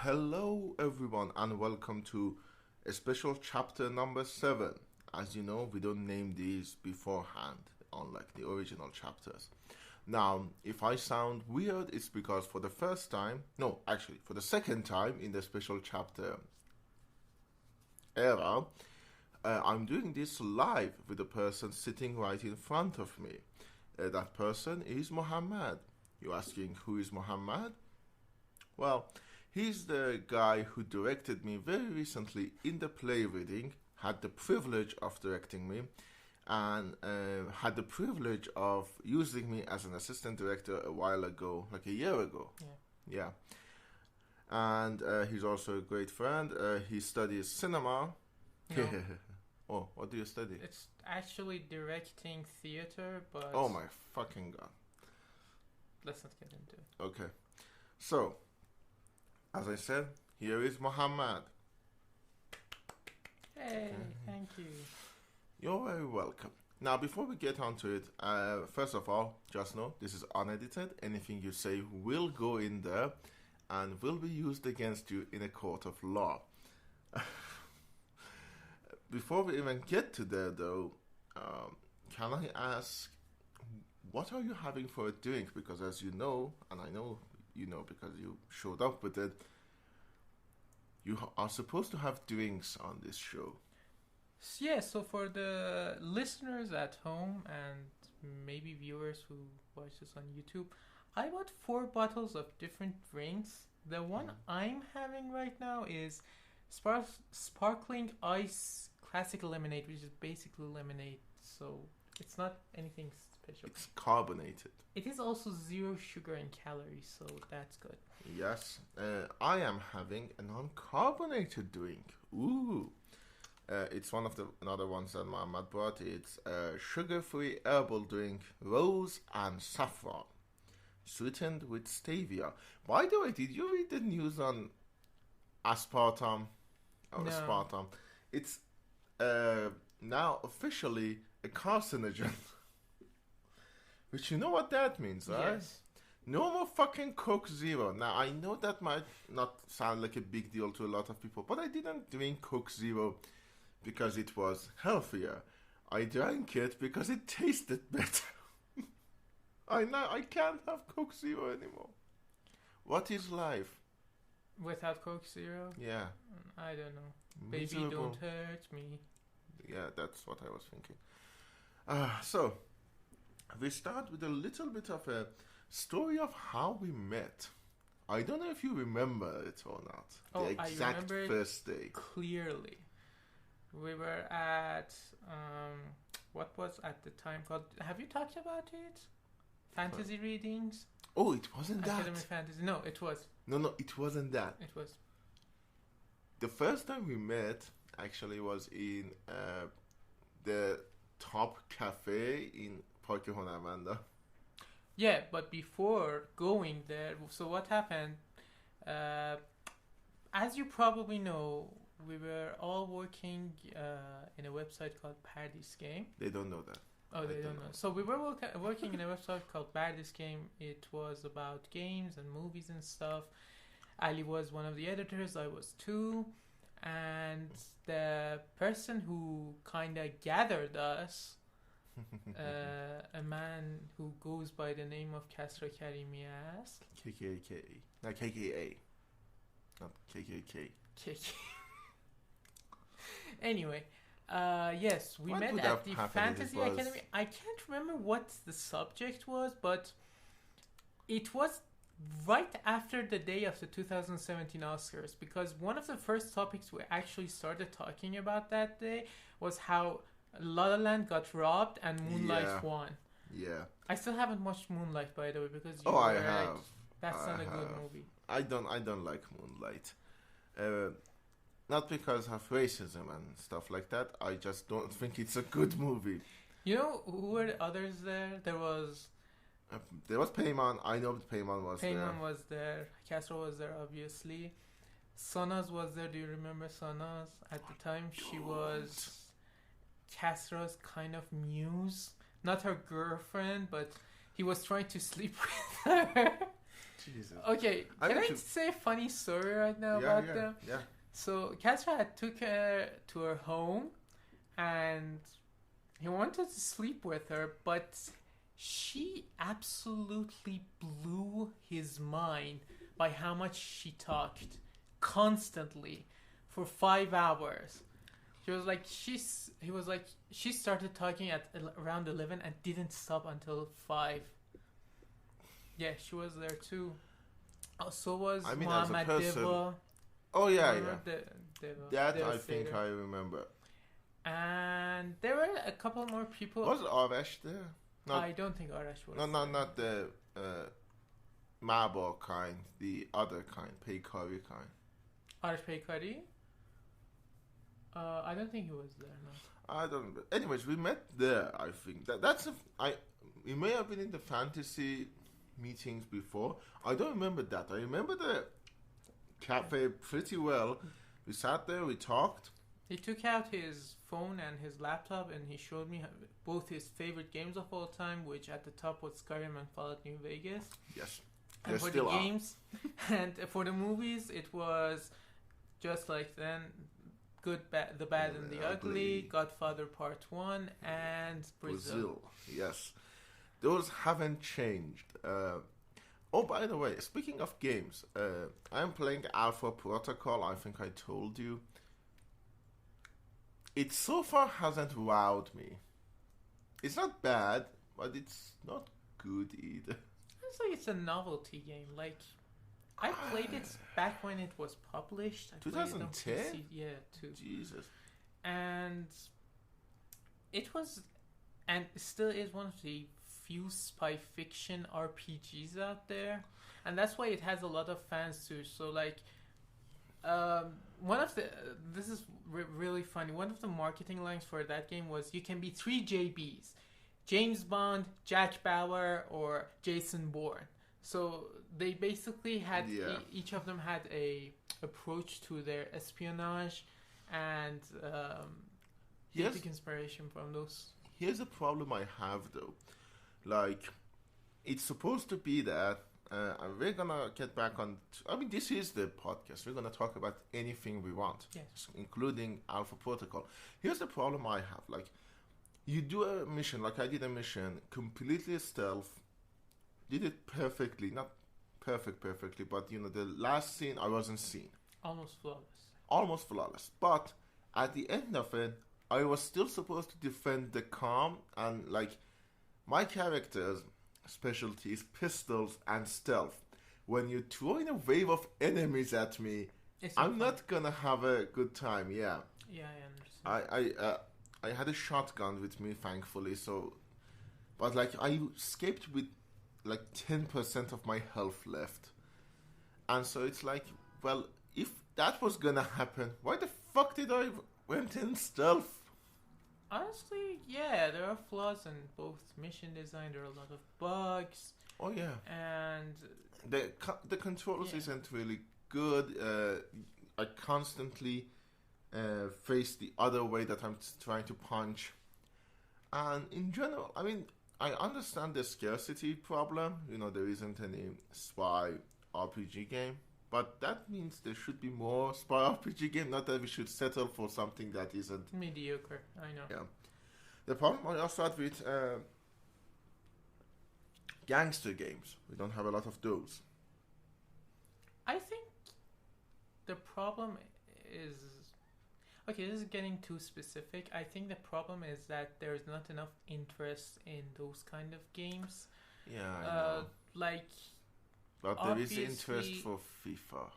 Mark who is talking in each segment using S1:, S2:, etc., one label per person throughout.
S1: Hello, everyone, and welcome to a special chapter number 7. As you know, we don't name these beforehand, unlike the original chapters. Now, if I sound weird, it's because for the first time, no, actually, for the second time in the special chapter era, I'm doing this live with the person sitting right in front of me. That person is Mohammad. You're asking, who is Mohammad? Well, he's the guy who directed me very recently in the play reading, had the privilege of directing me, and had the privilege of using me as an assistant director a while ago, like a year ago. Yeah. And he's also a great friend. He studies cinema.
S2: No,
S1: Oh, what do you study?
S2: it's actually directing theater, but
S1: Oh my fucking god.
S2: let's not get into it.
S1: Okay. So, as I said, here is Mohammad.
S2: Hey, thank you.
S1: You're very welcome. Now, before we get onto it, first of all, just know this is unedited. Anything you say will go in there and will be used against you in a court of law. Before we even get to there, though, can I ask, what are you having for a drink? Because as you know, and I know you know because you showed up with it, you are supposed to have drinks on this show.
S2: Yeah, so for the listeners at home and maybe viewers who watch this on YouTube, I bought 4 bottles of different drinks. The one I'm having right now is sparkling ice classic lemonade, which is basically lemonade, so it's not anything special.
S1: It's carbonated.
S2: It is also 0 sugar and calories, so that's good.
S1: Yes, I am having a non-carbonated drink. Ooh. It's one of the another ones that Mohammad brought. It's a sugar-free herbal drink, rose and saffron, sweetened with stevia. By the way, did you read the news on aspartame? Or
S2: No.
S1: aspartame? It's now officially a carcinogen. Which you know what that means, right?
S2: Yes.
S1: No more fucking Coke Zero. Now, I know that might not sound like a big deal to a lot of people, but I didn't drink Coke Zero because it was healthier. I drank it because it tasted better. I can't have Coke Zero anymore. What is life?
S2: Without Coke Zero?
S1: Yeah.
S2: I don't know. Baby,
S1: Miserable.
S2: don't hurt me.
S1: Yeah, that's what I was thinking. So, we start with a little bit of a story of how we met. I don't know if you remember it or not.
S2: Oh,
S1: The
S2: I
S1: exact
S2: remember it.
S1: first day.
S2: Clearly. We were at, what was at the time called, have you talked about it? Fantasy readings?
S1: Oh, it wasn't that.
S2: Academy Fantasy. No, it was.
S1: No, it wasn't that.
S2: It was.
S1: The first time we met actually was in the top cafe in Park Honamanda.
S2: Yeah, but before going there, so what happened, as you probably know, we were all working in a website called Paradise Game.
S1: They don't know that.
S2: Oh, they don't know. So we were working in a website called Paradise Game. It was about games and movies and stuff. Ali was one of the editors, I was 2. And the person who kind of gathered us, a man who goes by the name of Kasra Karimias.
S1: KKK. Not KKA. Not KKK.
S2: Anyway, yes, we
S1: What
S2: met
S1: would
S2: at
S1: have
S2: the
S1: happened if it
S2: Fantasy
S1: was-
S2: Academy. I can't remember what the subject was, but it was right after the day of the 2017 Oscars, because one of the first topics we actually started talking about that day was how La La Land got robbed and Moonlight
S1: Yeah.
S2: won.
S1: Yeah.
S2: I still haven't watched Moonlight, by the way, because you
S1: Oh, I
S2: were like,
S1: have.
S2: that's
S1: I
S2: not a good
S1: have.
S2: movie.
S1: I don't like Moonlight. Not because of racism and stuff like that. I just don't think it's a good movie.
S2: You know who were the others there? There was
S1: There was Payman. I know Payman was there.
S2: Payman was there. Castro was there, obviously. Sanaz was there. Do you remember Sanaz? At the time, she was Castro's kind of muse. Not her girlfriend, but he was trying to sleep with her.
S1: Jesus.
S2: Okay,
S1: I
S2: can
S1: need
S2: I
S1: to-
S2: say a funny story right now
S1: Yeah,
S2: about them?
S1: yeah.
S2: So Katra had took her to her home, and he wanted to sleep with her, but she absolutely blew his mind by how much she talked constantly for 5 hours. He was like, she started talking at around 11 and didn't stop until 5. Yeah, she was there too. Oh, so was
S1: I mean, as a
S2: Mohammad
S1: person-
S2: Deva.
S1: Oh yeah,
S2: Remember
S1: yeah.
S2: Deva,
S1: That
S2: Deva
S1: I think
S2: Sater.
S1: I remember.
S2: And there were a couple more people.
S1: Was Avesh there? Not,
S2: I don't think Arash was.
S1: no, not the Mabor kind. The other kind, Peykari kind.
S2: Arash Peykari? I don't think he was there, no.
S1: I don't. Anyways, we met there. I think that's. It may have been in the fantasy meetings before. I don't remember that. I remember the cafe pretty well. We sat there. We talked.
S2: He took out his phone and his laptop and he showed me both his favorite games of all time, which at the top was Skyrim and Fallout New Vegas.
S1: Yes.
S2: And
S1: There
S2: for
S1: still
S2: the
S1: are.
S2: games, and for the movies, it was Just Like Then, The Bad and the Ugly, Godfather Part 1, and Brazil.
S1: Yes. Those haven't changed. Oh, by the way, speaking of games, I'm playing Alpha Protocol. I think I told you. It so far hasn't wowed me. It's not bad, but it's not good either.
S2: It's like it's a novelty game. Like, I played it back when it was published. I played it on
S1: 2010?
S2: PC, yeah, too.
S1: Jesus.
S2: And it was, and still is one of the few spy fiction RPGs out there, and that's why it has a lot of fans too. So like, one of the this is really funny. One of the marketing lines for that game was you can be 3 JBs: James Bond, Jack Bauer, or Jason Bourne. So they basically had
S1: Yeah.
S2: each of them had a approach to their espionage and
S1: Yes.
S2: take inspiration from those.
S1: Here's a problem I have though. Like, it's supposed to be that, and we're gonna get back on. I mean, this is the podcast. We're gonna talk about anything we want,
S2: Yes.
S1: including Alpha Protocol. Here's the problem I have. Like, you do a mission, like I did a mission, completely stealth, did it perfectly, not perfectly, but you know, the last scene I wasn't seen.
S2: Almost flawless.
S1: Almost flawless. But at the end of it, I was still supposed to defend the calm, and like, my character's specialty is pistols and stealth. When you throw in a wave of enemies at me,
S2: It's
S1: I'm
S2: fun.
S1: not gonna have a good time. Yeah,
S2: Yeah, I understand.
S1: I had a shotgun with me, thankfully. So, but like I escaped with like 10% of my health left, and so it's like, well, if that was gonna happen, why the fuck did I went in stealth?
S2: Honestly, yeah, there are flaws in both mission design. There are a lot of bugs,
S1: Oh yeah,
S2: and
S1: the controls
S2: Yeah.
S1: isn't really good. I constantly face the other way that I'm trying to punch, and in general, I mean, I understand the scarcity problem. You know, there isn't any spy RPG game, but that means there should be more spy RPG game. Not that we should settle for something that isn't.
S2: mediocre. I know.
S1: Yeah. The problem I also had with gangster games, we don't have a lot of those.
S2: I think the problem is okay. This is getting too specific. I think the problem is that there is not enough interest in those kind of games.
S1: Yeah, I know.
S2: Like
S1: But there is
S2: obviously,
S1: interest for FIFA.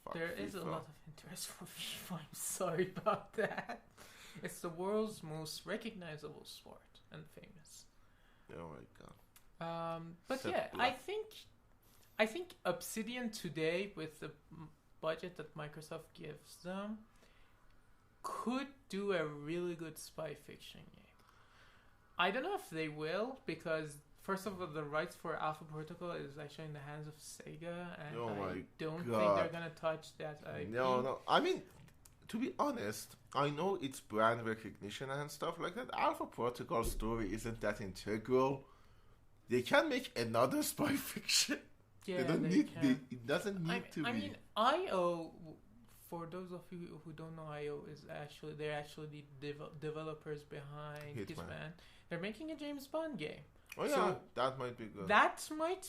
S1: Fuck
S2: there is a
S1: FIFA.
S2: lot of interest for FIFA. I'm sorry about that. It's the world's most recognizable sport and famous.
S1: Oh my god.
S2: But
S1: Set
S2: yeah,
S1: black.
S2: I think Obsidian today, with the budget that Microsoft gives them, could do a really good spy fiction game. I don't know if they will, because first of all, the rights for Alpha Protocol is actually in the hands of Sega, and
S1: Oh
S2: I
S1: my
S2: don't think
S1: God.
S2: they're gonna touch that IP.
S1: No. I mean, to be honest, I know it's brand recognition and stuff like that. Alpha Protocol story isn't that integral. They can make another spy fiction.
S2: Yeah,
S1: They don't
S2: they
S1: need.
S2: can.
S1: It doesn't need to
S2: I
S1: be.
S2: mean, IO. For those of you who don't know, IO is actually they're actually the developers behind Hitman. They're making a James Bond game.
S1: Oh yeah,
S2: So
S1: that might be good.
S2: that might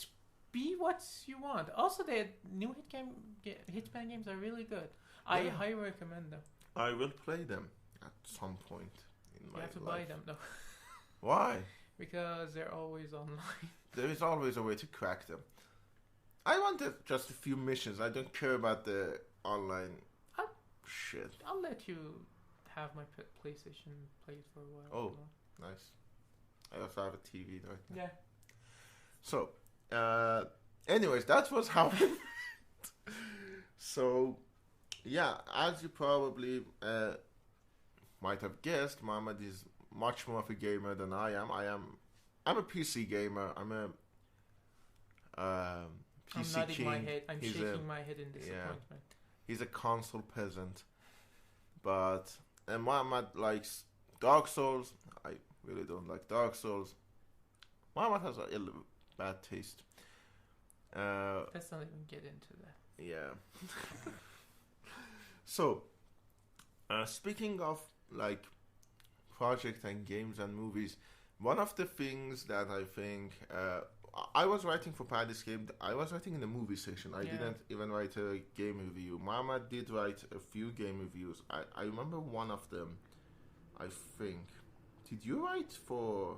S2: be what you want. Also, the new Hitman games are really good. I
S1: Yeah.
S2: highly recommend them.
S1: I will play them at some point in my
S2: You have to
S1: life.
S2: buy them though,
S1: Why?
S2: because they're always online.
S1: There is always a way to crack them. I wanted just a few missions. I don't care about the online shit.
S2: I'll let you have my PlayStation play it for a while.
S1: Oh. Nice. I also have a TV right now.
S2: Yeah.
S1: So, anyways, that was how. So, yeah, as you probably might have guessed, Mohammad is much more of a gamer than I am. I'm a PC gamer. I'm a PC
S2: I'm nodding
S1: king.
S2: my head. I'm
S1: He's
S2: shaking my head in disappointment.
S1: He's a console peasant. But Mohammad likes Dark Souls. I really don't like Dark Souls. Mohammad has a little bad taste.
S2: Let's not even get into that.
S1: Yeah. So, speaking of like project and games and movies, one of the things that I think I was writing for Paddy's Game. I was writing in the movie section. I didn't even write a game review. Mohammad did write a few game reviews. I remember one of them. I think. Did you write for?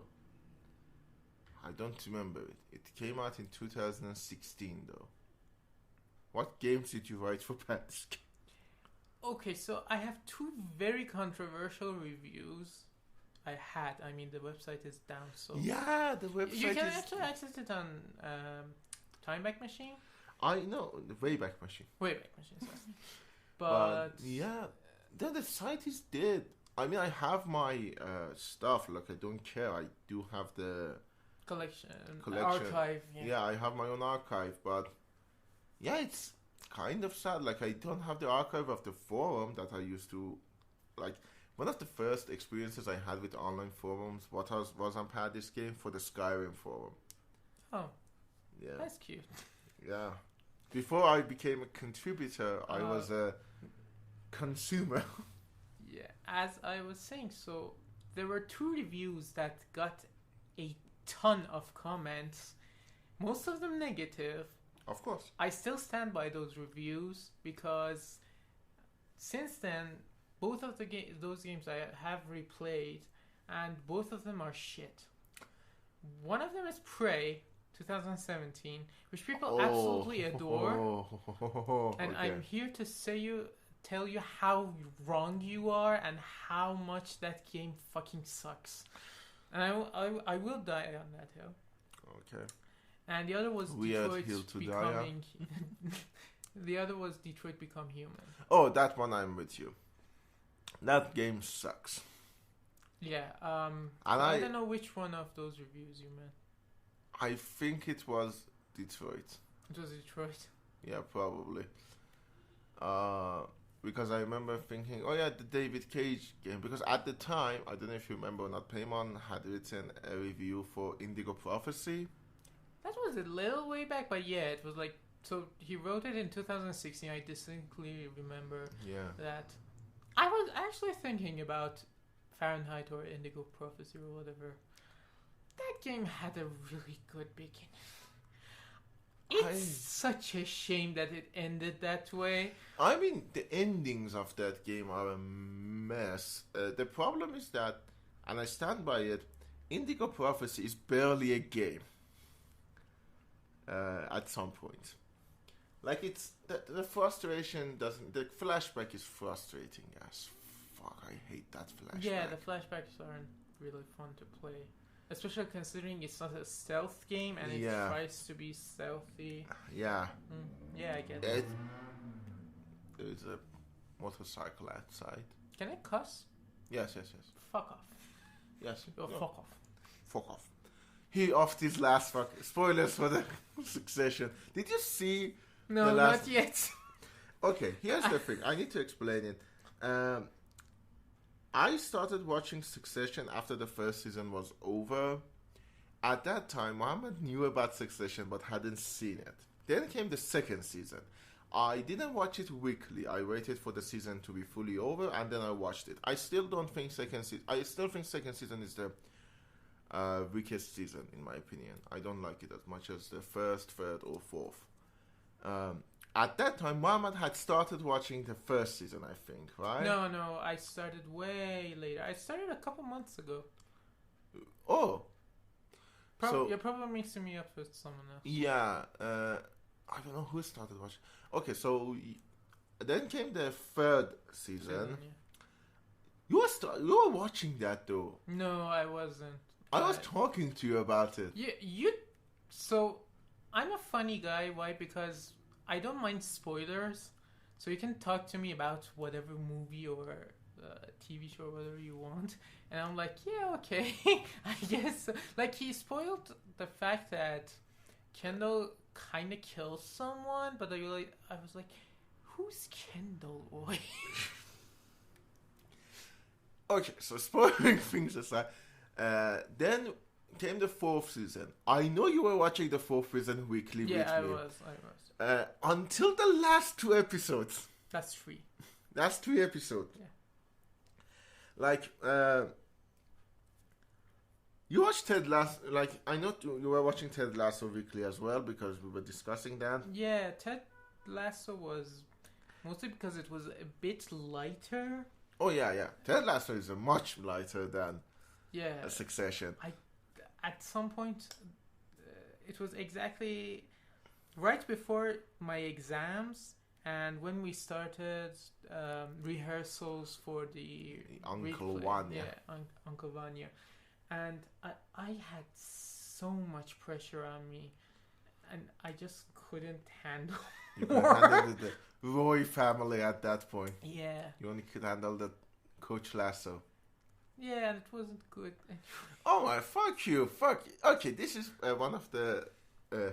S1: I don't remember it. It came out in 2016 though. What games did you write for Paddy's Game?
S2: Okay, so I have two very controversial reviews. I mean, the website is down, so
S1: Yeah, the website
S2: you can
S1: is.
S2: actually access it on Time Back Machine,
S1: I know the Wayback Machine.
S2: Wayback Machine, sorry. But
S1: yeah, the site is dead. I mean, I have my stuff. Like, I don't care. I do have the
S2: collection.
S1: Archive.
S2: Yeah.
S1: Yeah, I have my own archive, but yeah, it's kind of sad. Like, I don't have the archive of the forum that I used to. Like, one of the first experiences I had with online forums was on Paddy's Game for the Skyrim forum.
S2: Oh,
S1: Yeah,
S2: that's cute.
S1: yeah. Before I became a contributor, I was a consumer.
S2: Yeah, as I was saying, so there were two reviews that got a ton of comments, most of them negative.
S1: Of course.
S2: I still stand by those reviews because since then, both of those games I have replayed, and both of them are shit. One of them is Prey 2017, which people absolutely adore, and
S1: okay.
S2: I'm here to tell you how wrong you are and how much that game fucking sucks. And I will die on that hill.
S1: Okay.
S2: And the other was
S1: Weird
S2: Detroit
S1: hill to die
S2: becoming. The other was Detroit Become Human.
S1: Oh, that one I'm with you. That game sucks.
S2: Yeah.
S1: And
S2: I don't know which one of those reviews you meant.
S1: I think it was Detroit.
S2: It was Detroit.
S1: Yeah, probably. Because I remember thinking, oh yeah, the David Cage game. Because at the time, I don't know if you remember or not, Paymon had written a review for Indigo Prophecy.
S2: That was a little way back, but yeah, it was like, so he wrote it in 2016. I distinctly remember that. I was actually thinking about Fahrenheit or Indigo Prophecy or whatever. That game had a really good beginning. It's such a shame that it ended that way.
S1: I mean, the endings of that game are a mess. The problem is that, and I stand by it, Indigo Prophecy is barely a game. At some point. Like, it's the frustration doesn't. The flashback is frustrating as fuck. I hate that flashback.
S2: Yeah, the flashbacks aren't really fun to play, especially considering it's not a stealth game and it tries to be stealthy.
S1: Yeah.
S2: Yeah, I get it.
S1: There's a motorcycle outside.
S2: Can I cuss?
S1: Yes.
S2: Fuck off.
S1: Yes.
S2: Oh,
S1: no.
S2: fuck off.
S1: Fuck off. He offed his last fuck. Spoilers for the Succession. Did you see?
S2: No, not yet.
S1: Okay, here's the thing. I need to explain it. I started watching Succession after the first season was over. At that time, Mohammad knew about Succession but hadn't seen it. Then came the second season. I didn't watch it weekly. I waited for the season to be fully over, and then I watched it. I still think second season is the weakest season, in my opinion. I don't like it as much as the first, third, or fourth. At that time, Mohammad had started watching the first season, I think, right?
S2: No, I started way later. I started a couple months ago.
S1: Oh.
S2: You're probably mixing me up with someone else.
S1: Yeah, I don't know who started watching. Okay, so then came the third season.
S2: Yeah.
S1: You were watching that though.
S2: No, I wasn't.
S1: I was talking to you about it.
S2: So I'm a funny guy. Why? Because I don't mind spoilers. So you can talk to me about whatever movie or TV show, whatever you want, and I'm like, yeah, okay, I guess. Like, he spoiled the fact that Kendall kind of kills someone, but I was like, who's Kendall, boy?
S1: Okay, so spoiling things aside, then came the fourth season. I know you were watching the fourth season weekly with me.
S2: Yeah, I was.
S1: Until the last 2 episodes.
S2: That's 3.
S1: That's 3 episodes.
S2: Yeah.
S1: Like, you watched Ted Lasso. Like, I know you were watching Ted Lasso weekly as well because we were discussing that.
S2: Yeah, Ted Lasso was mostly because it was a bit lighter.
S1: Oh yeah. Ted Lasso is much lighter than
S2: a
S1: Succession.
S2: At some point, it was exactly right before my exams, and when we started rehearsals for the
S1: Uncle Vanya.
S2: Uncle Vanya, and I had so much pressure on me, and I just couldn't handle.
S1: You couldn't handle the Roy family at that point.
S2: Yeah.
S1: You only could handle the Coach Lasso.
S2: Yeah, and it wasn't good.
S1: Oh my, fuck you. Okay, this is one of the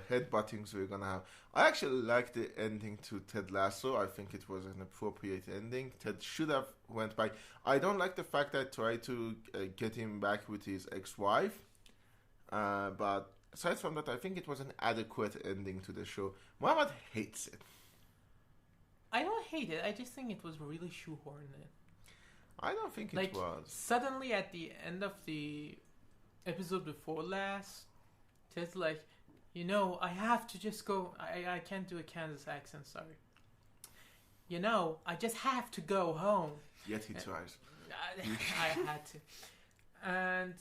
S1: headbuttings we're gonna have. I actually like the ending to Ted Lasso. I think it was an appropriate ending. Ted should have went back. I don't like the fact that I tried to get him back with his ex-wife. But aside from that, I think it was an adequate ending to the show. Mohammad hates it.
S2: I don't hate it. I just think it was really shoehorned in.
S1: I don't think it was.
S2: Suddenly at the end of the episode before last, Ted's like, I have to just go. I can't do a Kansas accent, sorry. I just have to go home.
S1: Yet he tries.
S2: I had to. And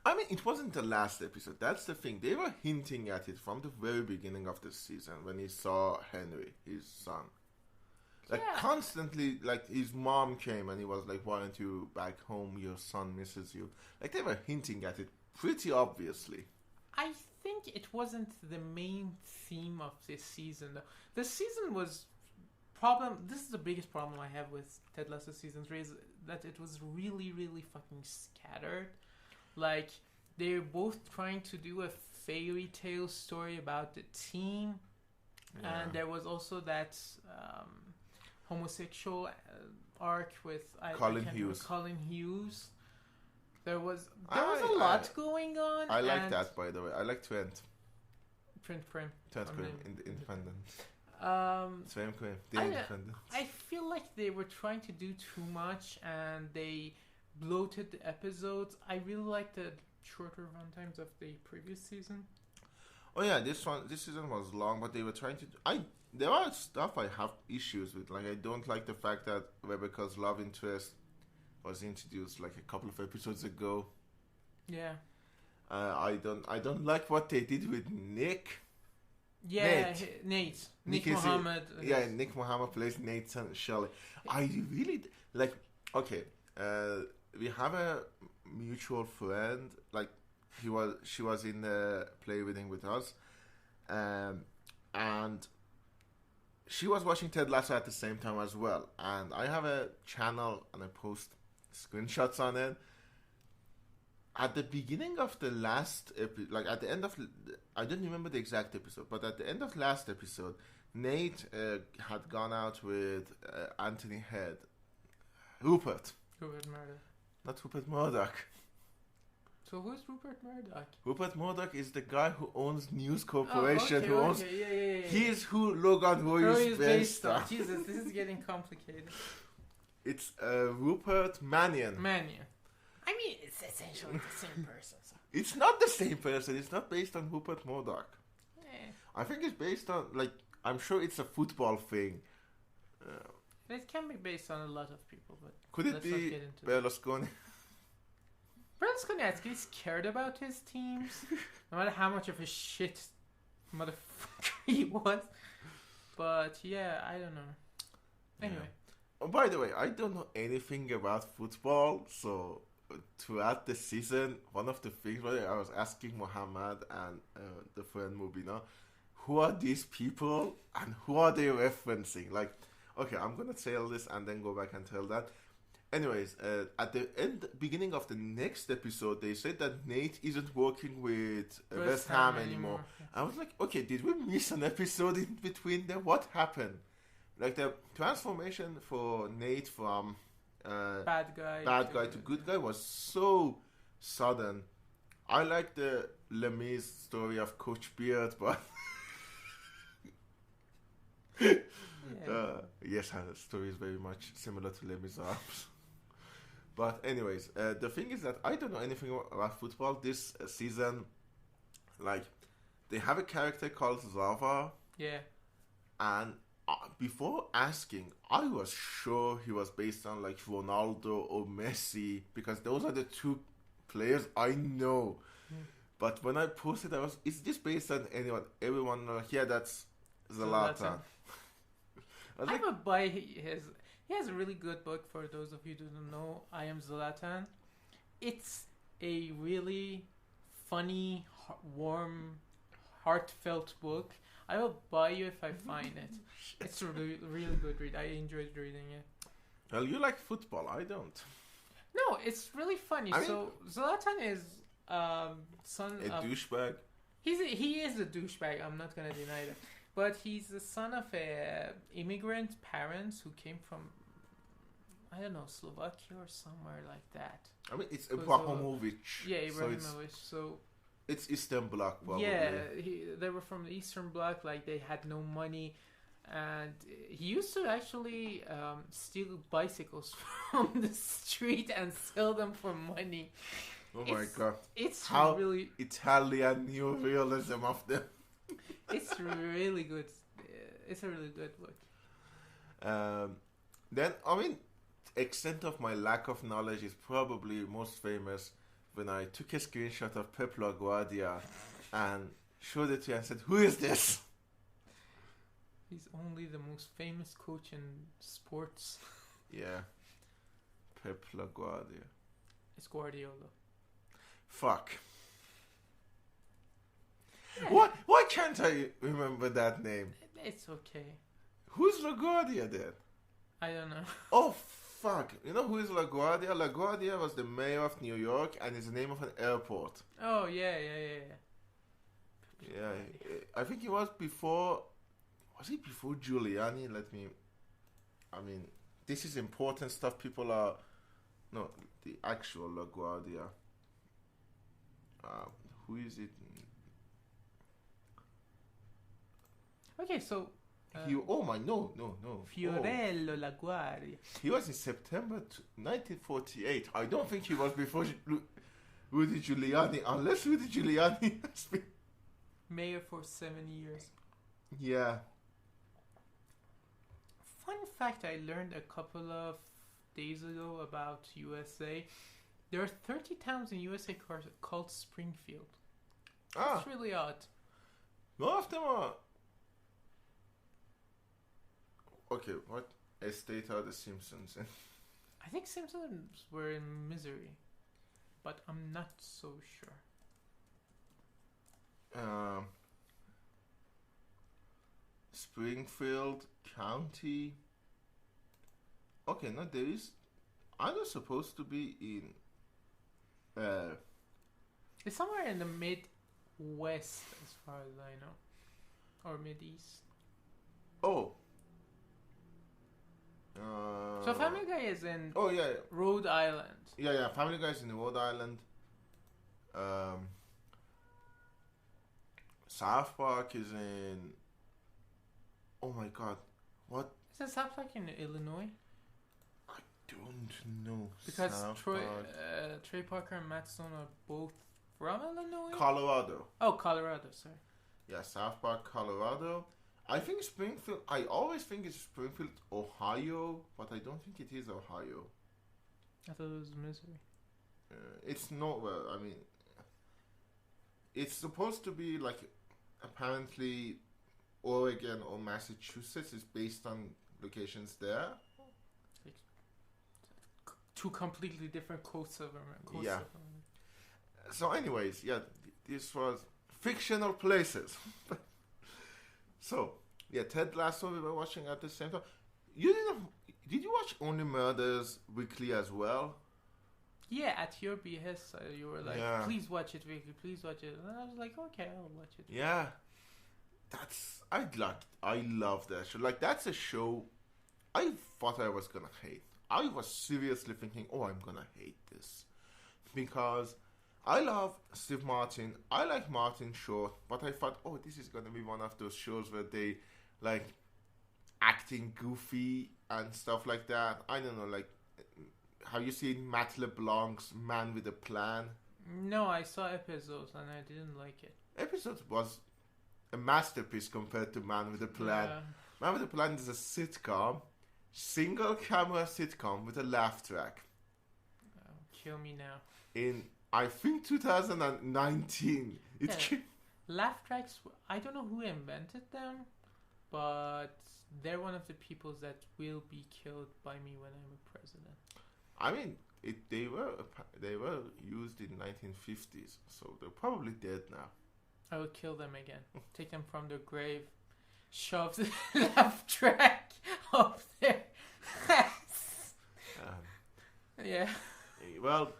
S1: I mean, it wasn't the last episode. That's the thing. They were hinting at it from the very beginning of the season when he saw Henry, his son. Like, constantly, like, his mom came and he was like, why aren't you back home? Your son misses you. Like, they were hinting at it pretty obviously.
S2: I think it wasn't the main theme of this season, though. The season was this is the biggest problem I have with Ted Lasso Season 3 is that it was really, really fucking scattered. Like, they're both trying to do a fairy tale story about the team. Yeah. And there was also that homosexual arc with
S1: Colin
S2: Hughes. There was a lot going on.
S1: I like that, by the way. I like Trent Quinn, Independent. Independent.
S2: I feel like they were trying to do too much and they bloated the episodes. I really like the shorter runtimes of the previous season.
S1: Oh yeah, this season was long, but they were trying to. There are stuff I have issues with. Like, I don't like the fact that Rebecca's love interest was introduced like a couple of episodes ago.
S2: Yeah.
S1: I don't like what they did with Nick.
S2: Yeah, Nate Mohammad.
S1: Nick Mohammad plays Nate Shelley. I really like. Okay, we have a mutual friend. Like, she was in the play reading with us, and she was watching Ted Lasso at the same time as well. And I have a channel and I post screenshots on it. At the beginning of the last episode, like at the end of, I don't remember the exact episode, but at the end of last episode, Nate had gone out with Anthony Head, Rupert
S2: Murdoch.
S1: Not Rupert Murdoch.
S2: So who's Rupert Murdoch?
S1: Rupert Murdoch is the guy who owns News Corporation, who owns...
S2: Yeah.
S1: He is who Logan Roy is based on.
S2: Jesus, this is getting complicated.
S1: It's Rupert Mannion.
S2: Mannion. I mean, it's essentially the same person. So.
S1: It's not the same person. It's not based on Rupert Murdoch.
S2: Yeah.
S1: I think it's based on, like, I'm sure it's a football thing.
S2: It can be based on a lot of people, but
S1: could it be Berlusconi?
S2: Berlusconi at least cared about his teams, no matter how much of a shit motherfucker he was. But yeah, I don't know. Anyway.
S1: Yeah. Oh, by the way, I don't know anything about football, so throughout the season, one of the things where I was asking Mohammad and the friend Mubina, who are these people and who are they referencing? Like, okay, I'm gonna tell this and then go back and tell that. Anyways, at the beginning of the next episode, they said that Nate isn't working with West Ham anymore. I was like, okay, did we miss an episode in between there? What happened? Like, the transformation for Nate from
S2: bad guy
S1: to good guy was so sudden. I like the Lemise story of Coach Beard, but... yes, her story is very much similar to Lemise Arms. But anyways, the thing is that I don't know anything about football this season. Like, they have a character called Zava.
S2: Yeah.
S1: And before asking, I was sure he was based on like Ronaldo or Messi, because those are the two players I know. But when I posted, is this based on anyone? Everyone like, yeah, that's Zlatan.
S2: I would buy his... He has a really good book for those of you who don't know. I Am Zlatan. It's a really funny, warm, heartfelt book. I will buy you if I find it. It's a really good read. I enjoyed reading it.
S1: Well, you like football. I don't.
S2: No, it's really funny. So Zlatan is son of...
S1: A douchebag?
S2: He is a douchebag. I'm not going to deny that. But he's the son of immigrant parents who came from, I don't know, Slovakia or somewhere like that.
S1: I mean, it's Ibrahimovic.
S2: Yeah, Ibrahimovic. So
S1: it's Eastern Bloc, probably.
S2: Yeah, they were from the Eastern Bloc. Like, they had no money, and he used to actually steal bicycles from the street and sell them for money.
S1: Oh my god!
S2: It's
S1: how
S2: really
S1: Italian neorealism of them.
S2: It's really good. It's a really good book.
S1: Then, I mean, extent of my lack of knowledge is probably most famous when I took a screenshot of Pep LaGuardia and showed it to you and said, "Who is this?"
S2: He's only the most famous coach in sports.
S1: Yeah, Pep LaGuardia.
S2: It's Guardiola.
S1: Fuck. Why can't I remember that name?
S2: It's okay.
S1: Who's LaGuardia then?
S2: I don't know.
S1: Oh, fuck. You know who is LaGuardia? LaGuardia was the mayor of New York and is the name of an airport.
S2: Oh, yeah.
S1: Yeah, I think he was before... Was he before Giuliani? I mean, this is important stuff. People are... No, the actual LaGuardia. Who is it?
S2: Okay, so...
S1: no.
S2: Fiorello LaGuardia.
S1: He was in September 1948. I don't think he was before Rudy Giuliani, unless Rudy Giuliani has been...
S2: Mayor for 7 years.
S1: Yeah.
S2: Fun fact I learned a couple of days ago about USA. There are 30 towns in USA called Springfield. That's really odd.
S1: None of them are... Okay, what estate are the Simpsons in?
S2: I think Simpsons were in Missouri, but I'm not so sure.
S1: Springfield County. Okay, no, there is... Are they supposed to be in...
S2: It's somewhere in the Midwest, as far as I know. Or Mid-East.
S1: Oh.
S2: So Family Guy is in
S1: Rhode
S2: Island.
S1: Yeah, Family Guy is in Rhode Island. South Park is in. Oh my god, what?
S2: Is it South Park in Illinois?
S1: I don't know.
S2: Because
S1: South
S2: Troy,
S1: Park.
S2: Trey Parker and Matt Stone are both from Illinois.
S1: Colorado.
S2: Oh, Colorado. Sorry.
S1: Yeah, South Park, Colorado. I think Springfield. I always think it's Springfield, Ohio, but I don't think it is Ohio.
S2: I thought it was Missouri.
S1: It's not. Well, I mean, it's supposed to be like apparently Oregon or Massachusetts is based on locations there.
S2: Two completely different coasts of America.
S1: Yeah. So, anyways, yeah, this was fictional places. So, yeah, Ted Lasso we were watching at the same time. Did you watch Only Murders Weekly as well?
S2: Yeah, at your behest, you were like,
S1: Yeah.
S2: please watch it, Vicky, please watch it. And I was like, okay, I'll watch it.
S1: Yeah, I love that show. Like, that's a show I thought I was gonna hate. I was seriously thinking, oh, I'm gonna hate this. Because I love Steve Martin. I like Martin Short, but I thought, oh, this is gonna be one of those shows where they, like, acting goofy and stuff like that. I don't know, like, have you seen Matt LeBlanc's Man with a Plan?
S2: No, I saw episodes and I didn't like it.
S1: Episode was a masterpiece compared to Man with a Plan.
S2: Yeah.
S1: Man with a Plan is a sitcom, single camera sitcom with a laugh track.
S2: Oh, kill me now.
S1: In, I think, 2019.
S2: Yeah. Laugh tracks, I don't know who invented them, but they're one of the peoples that will be killed by me when I'm a president.
S1: I mean, they were used in 1950s, so they're probably dead now.
S2: I will kill them again. Take them from their grave. Shove the laugh track up there. Yeah.
S1: Well,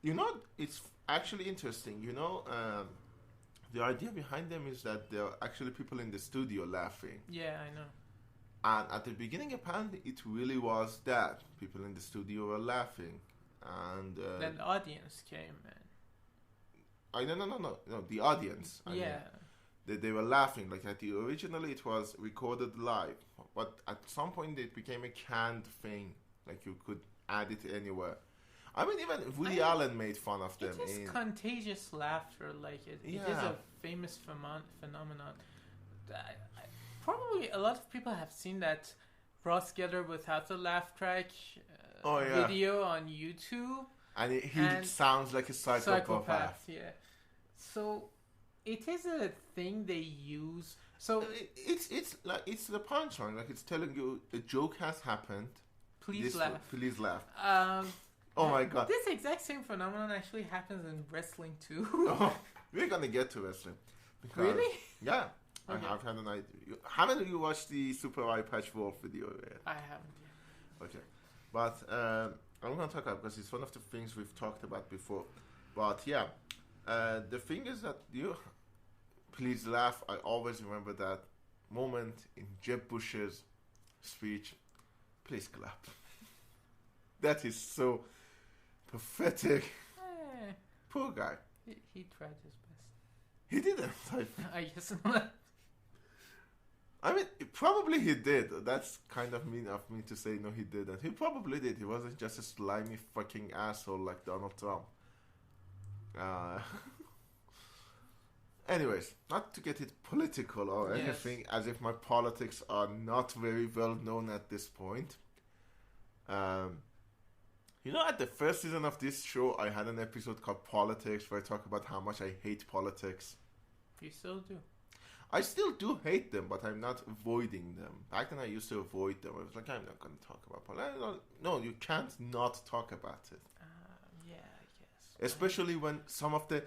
S1: you know, it's actually interesting. You know, the idea behind them is that there are actually people in the studio laughing.
S2: Yeah, I know.
S1: And at the beginning, apparently, it really was that. People in the studio were laughing. And
S2: Then the audience came and...
S1: No, the audience. I
S2: yeah.
S1: mean, they were laughing. Like, originally, it was recorded live. But at some point, it became a canned thing. Like, you could add it anywhere. I mean, even Woody Allen made fun of them.
S2: It is contagious laughter. Like, it is a famous phenomenon. Probably a lot of people have seen that Ross Geller without the laugh track video on YouTube.
S1: And he sounds like a psychopath.
S2: Yeah. So it is a thing they use. So
S1: it's the punchline. Like, it's telling you a joke has happened.
S2: Please laugh.
S1: Please laugh.
S2: Oh
S1: my god.
S2: This exact same phenomenon actually happens in wrestling too.
S1: Oh, we're gonna get to wrestling.
S2: Really?
S1: Yeah.
S2: Okay.
S1: I have had an idea. Haven't you watched the Super Eye Patch Wolf video yet?
S2: I haven't.
S1: Okay. But I'm going to talk about, because it's one of the things we've talked about before. But yeah, the thing is that please laugh. I always remember that moment in Jeb Bush's speech. Please clap. That is so pathetic. Poor guy.
S2: He tried his best.
S1: He didn't.
S2: I guess not.
S1: I mean, probably he did. That's kind of mean of me to say no, he didn't. He probably did. He wasn't just a slimy fucking asshole like Donald Trump. Anyways, not to get it political or anything, as if my politics are not very well known at this point. You know, at the first season of this show, I had an episode called Politics where I talk about how much I hate politics.
S2: You still do.
S1: I still do hate them, but I'm not avoiding them. Back then I used to avoid them. I was like, I'm not going to talk about politics. No, you can't not talk about it.
S2: Yeah, I guess.
S1: Especially when some of the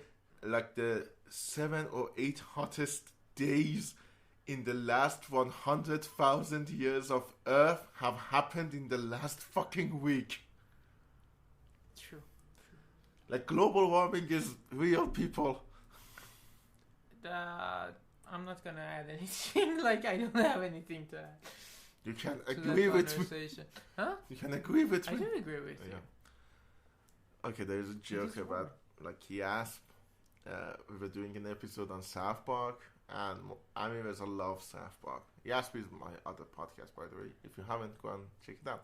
S1: 7 or 8 hottest days in the last 100,000 years of Earth have happened in the last fucking week.
S2: True.
S1: Like, global warming is real, people.
S2: I'm not gonna add anything. Like, I don't have anything to add.
S1: You can agree with me.
S2: Huh?
S1: You can agree with me.
S2: I do agree with you.
S1: Okay, there's a joke about, like, he asked we were doing an episode on South Park, and Amir has a love South Park. He asked me my other podcast, by the way. If you haven't, go and check it out.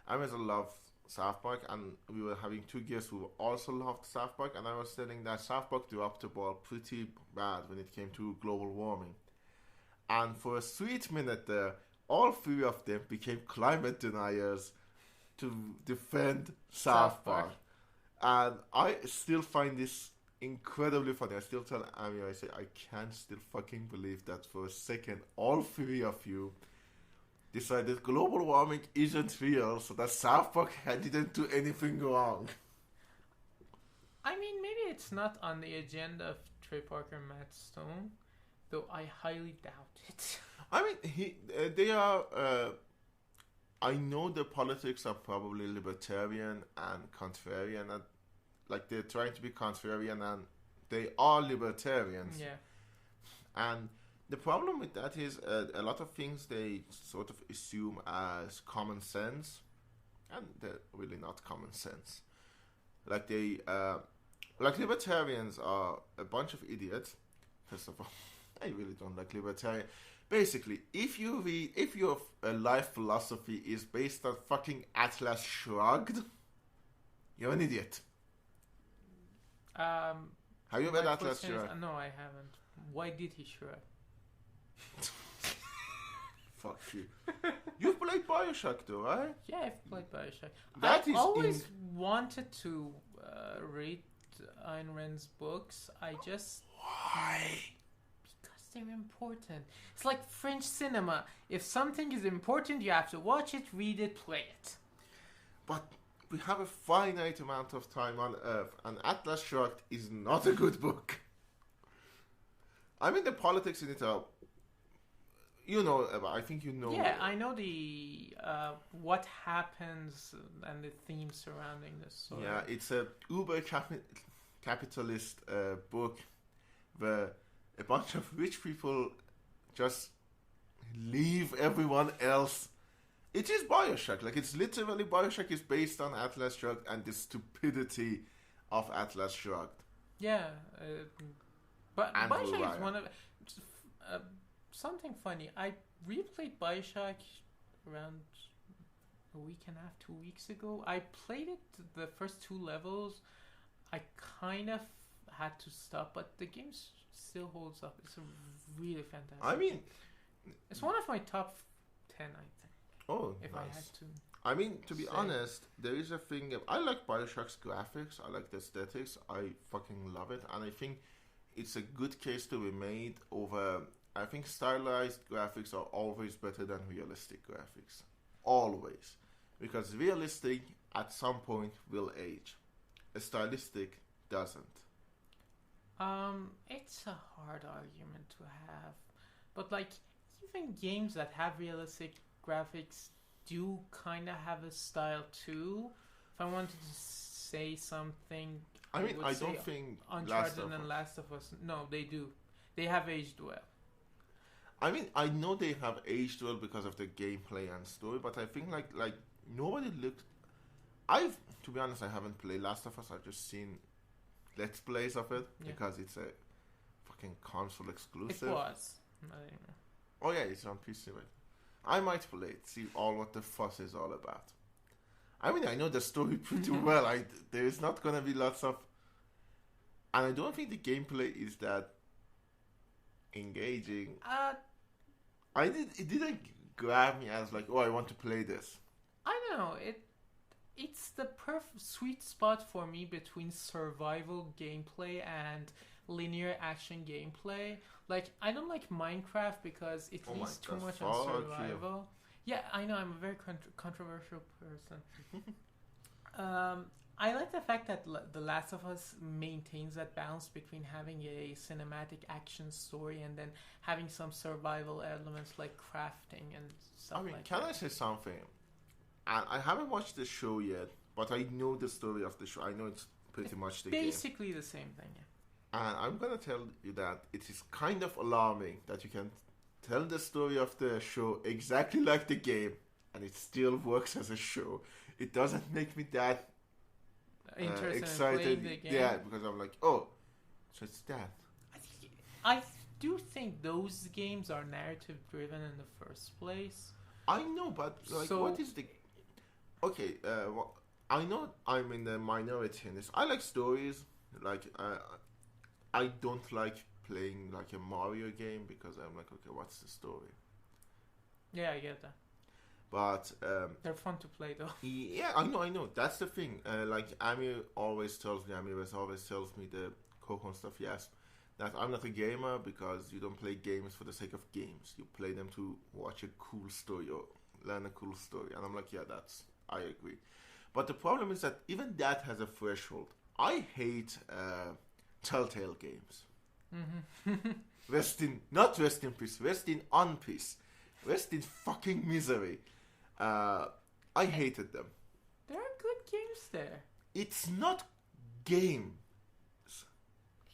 S1: Amir has a love South Park, and we were having two guests who also loved South Park, and I was saying that South Park dropped the ball pretty bad when it came to global warming. And for a sweet minute there, all three of them became climate deniers to defend South Park. And I still find this incredibly funny. I still tell Amir, I say, I can't still fucking believe that for a second, all three of you decided global warming isn't real, so that South Park didn't do anything wrong.
S2: I mean, maybe it's not on the agenda of Trey Parker and Matt Stone, though I highly doubt it.
S1: I mean, they are. I know the politics are probably libertarian and contrarian, and like they're trying to be contrarian, and they are libertarians.
S2: Yeah.
S1: And the problem with that is a lot of things they sort of assume as common sense, and they're really not common sense. Like like libertarians are a bunch of idiots. First of all, I really don't like libertarian. Basically, if your life philosophy is based on fucking Atlas Shrugged, you're an idiot. Have you read Atlas Shrugged?
S2: No, I haven't. Why did he shrug?
S1: Fuck you. You've played Bioshock though, right?
S2: Yeah, I've played Bioshock.
S1: That
S2: I
S1: is
S2: always wanted to read Ayn Rand's books. I just...
S1: Why?
S2: Because they're important. It's like French cinema. If something is important, you have to watch it, read it, play it.
S1: But we have a finite amount of time on Earth, and Atlas Shrugged is not a good book. I mean, the politics in it are... You know, I think you know...
S2: Yeah, I know the... what happens and the themes surrounding this story.
S1: Yeah, it's a uber-capitalist book where a bunch of rich people just leave everyone else. It is Bioshock. Like, it's literally... Bioshock is based on Atlas Shrugged and the stupidity of Atlas Shrugged.
S2: Yeah, but
S1: And
S2: Bioshock
S1: Ryan.
S2: is one of... something funny. I replayed Bioshock around a week and a half, 2 weeks ago. I played it, the first two levels. I kind of had to stop, but the game still holds up. It's a really fantastic.
S1: I mean...
S2: It's one of my top 10, I think.
S1: Oh,
S2: if
S1: nice.
S2: I had to.
S1: I mean, to be
S2: say.
S1: honest, there is a thing... I like Bioshock's graphics. I like the aesthetics. I fucking love it. And I think it's a good case to be made over... I think stylized graphics are always better than realistic graphics. Always. Because realistic, at some point, will age. A stylistic doesn't.
S2: It's a hard argument to have. But, like, even games that have realistic graphics do kind of have a style, too. If I wanted to say something...
S1: I mean,
S2: would
S1: I
S2: say
S1: don't think
S2: Uncharted and Last of Us... No, they do. They have aged well.
S1: I mean, I know they have aged well because of the gameplay and story, but I think like nobody looked. To be honest, I haven't played Last of Us. I've just seen Let's Plays of it because it's a fucking console exclusive.
S2: It was. Not anymore.
S1: Oh yeah, it's on PC, right? I might play it, see all what the fuss is all about. I mean, I know the story pretty well. There is not gonna be lots of, and I don't think the gameplay is that engaging. It didn't grab me as like, oh, I want to play this.
S2: I don't know. It's the perfect sweet spot for me between survival gameplay and linear action gameplay. Like, I don't like Minecraft because it leans too much on survival. Yeah, I know. I'm a very controversial person. I like the fact that The Last of Us maintains that balance between having a cinematic action story and then having some survival elements like crafting and stuff like that.
S1: Can I say something? And I haven't watched the show yet, but I know the story of the show. I know it's pretty much the game.
S2: Basically the same thing, yeah.
S1: And I'm going to tell you that it is kind of alarming that you can tell the story of the show exactly like the game and it still works as a show. It doesn't make me that...
S2: interested
S1: excited,
S2: in playing the game.
S1: yeah, because I'm like, oh, So it's that.
S2: I do think those games are narrative driven in the first place.
S1: I know, but like,
S2: So-
S1: what is the? Okay, I know I'm in the minority in this. I like stories. Like, I don't like playing like a Mario game because I'm like, okay, what's the story?
S2: Yeah, I get that.
S1: But
S2: They're fun to play though.
S1: yeah, I know. That's the thing. Like Amir always tells me, the Coco stuff. Yes, that I'm not a gamer because you don't play games for the sake of games. You play them to watch a cool story or learn a cool story. And I'm like, yeah, I agree. But the problem is that even that has a threshold. I hate Telltale games. Not rest in peace, rest in on peace, rest in fucking misery. I hated them.
S2: There are good games there.
S1: It's not game.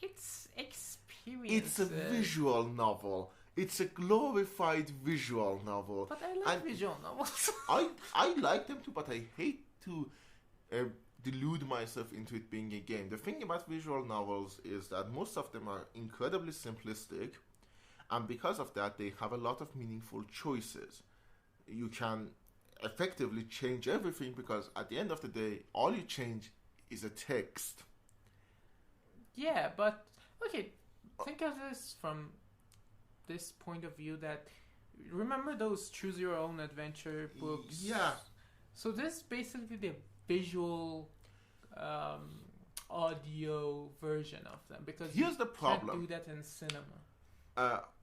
S2: It's experience.
S1: It's a visual novel. It's a glorified visual novel.
S2: But I like visual novels.
S1: I like them too, but I hate to delude myself into it being a game. The thing about visual novels is that most of them are incredibly simplistic, and because of that, they have a lot of meaningful choices. You can effectively change everything because at the end of the day, all you change is a text.
S2: Yeah, but okay, think of this from this point of view that remember those choose your own adventure books?
S1: Yeah.
S2: So this is basically the visual audio version of them because
S1: Here's the
S2: you
S1: problem.
S2: can't do that in cinema.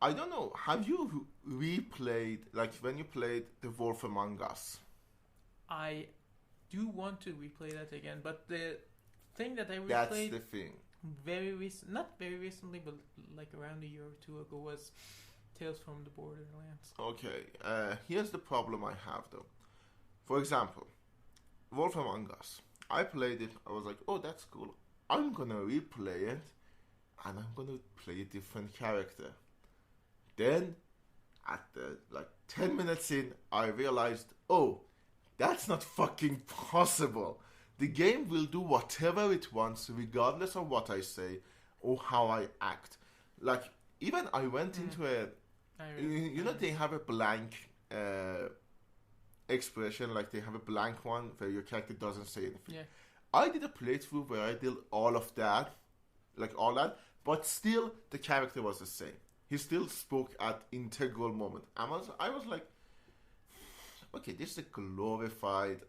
S1: I don't know. Have you replayed, like when you played The Wolf Among Us?
S2: I do want to replay that again, but the thing that I
S1: That's
S2: replayed
S1: the thing.
S2: not very recently, but like around a year or two ago was Tales from the Borderlands.
S1: Okay, here's the problem I have though. For example, Wolf Among Us. I played it, I was like, oh, that's cool. I'm gonna replay it, and I'm gonna play a different character. Then, at the, 10 minutes in, I realized, oh, that's not fucking possible. The game will do whatever it wants, regardless of what I say, or how I act. Like, even I went into a... You know, they have a blank expression, like they have a blank one where your character doesn't say anything.
S2: Yeah.
S1: I did a playthrough where I did all of that, but still the character was the same. He still spoke at integral moment. I was like, okay, this is a glorified...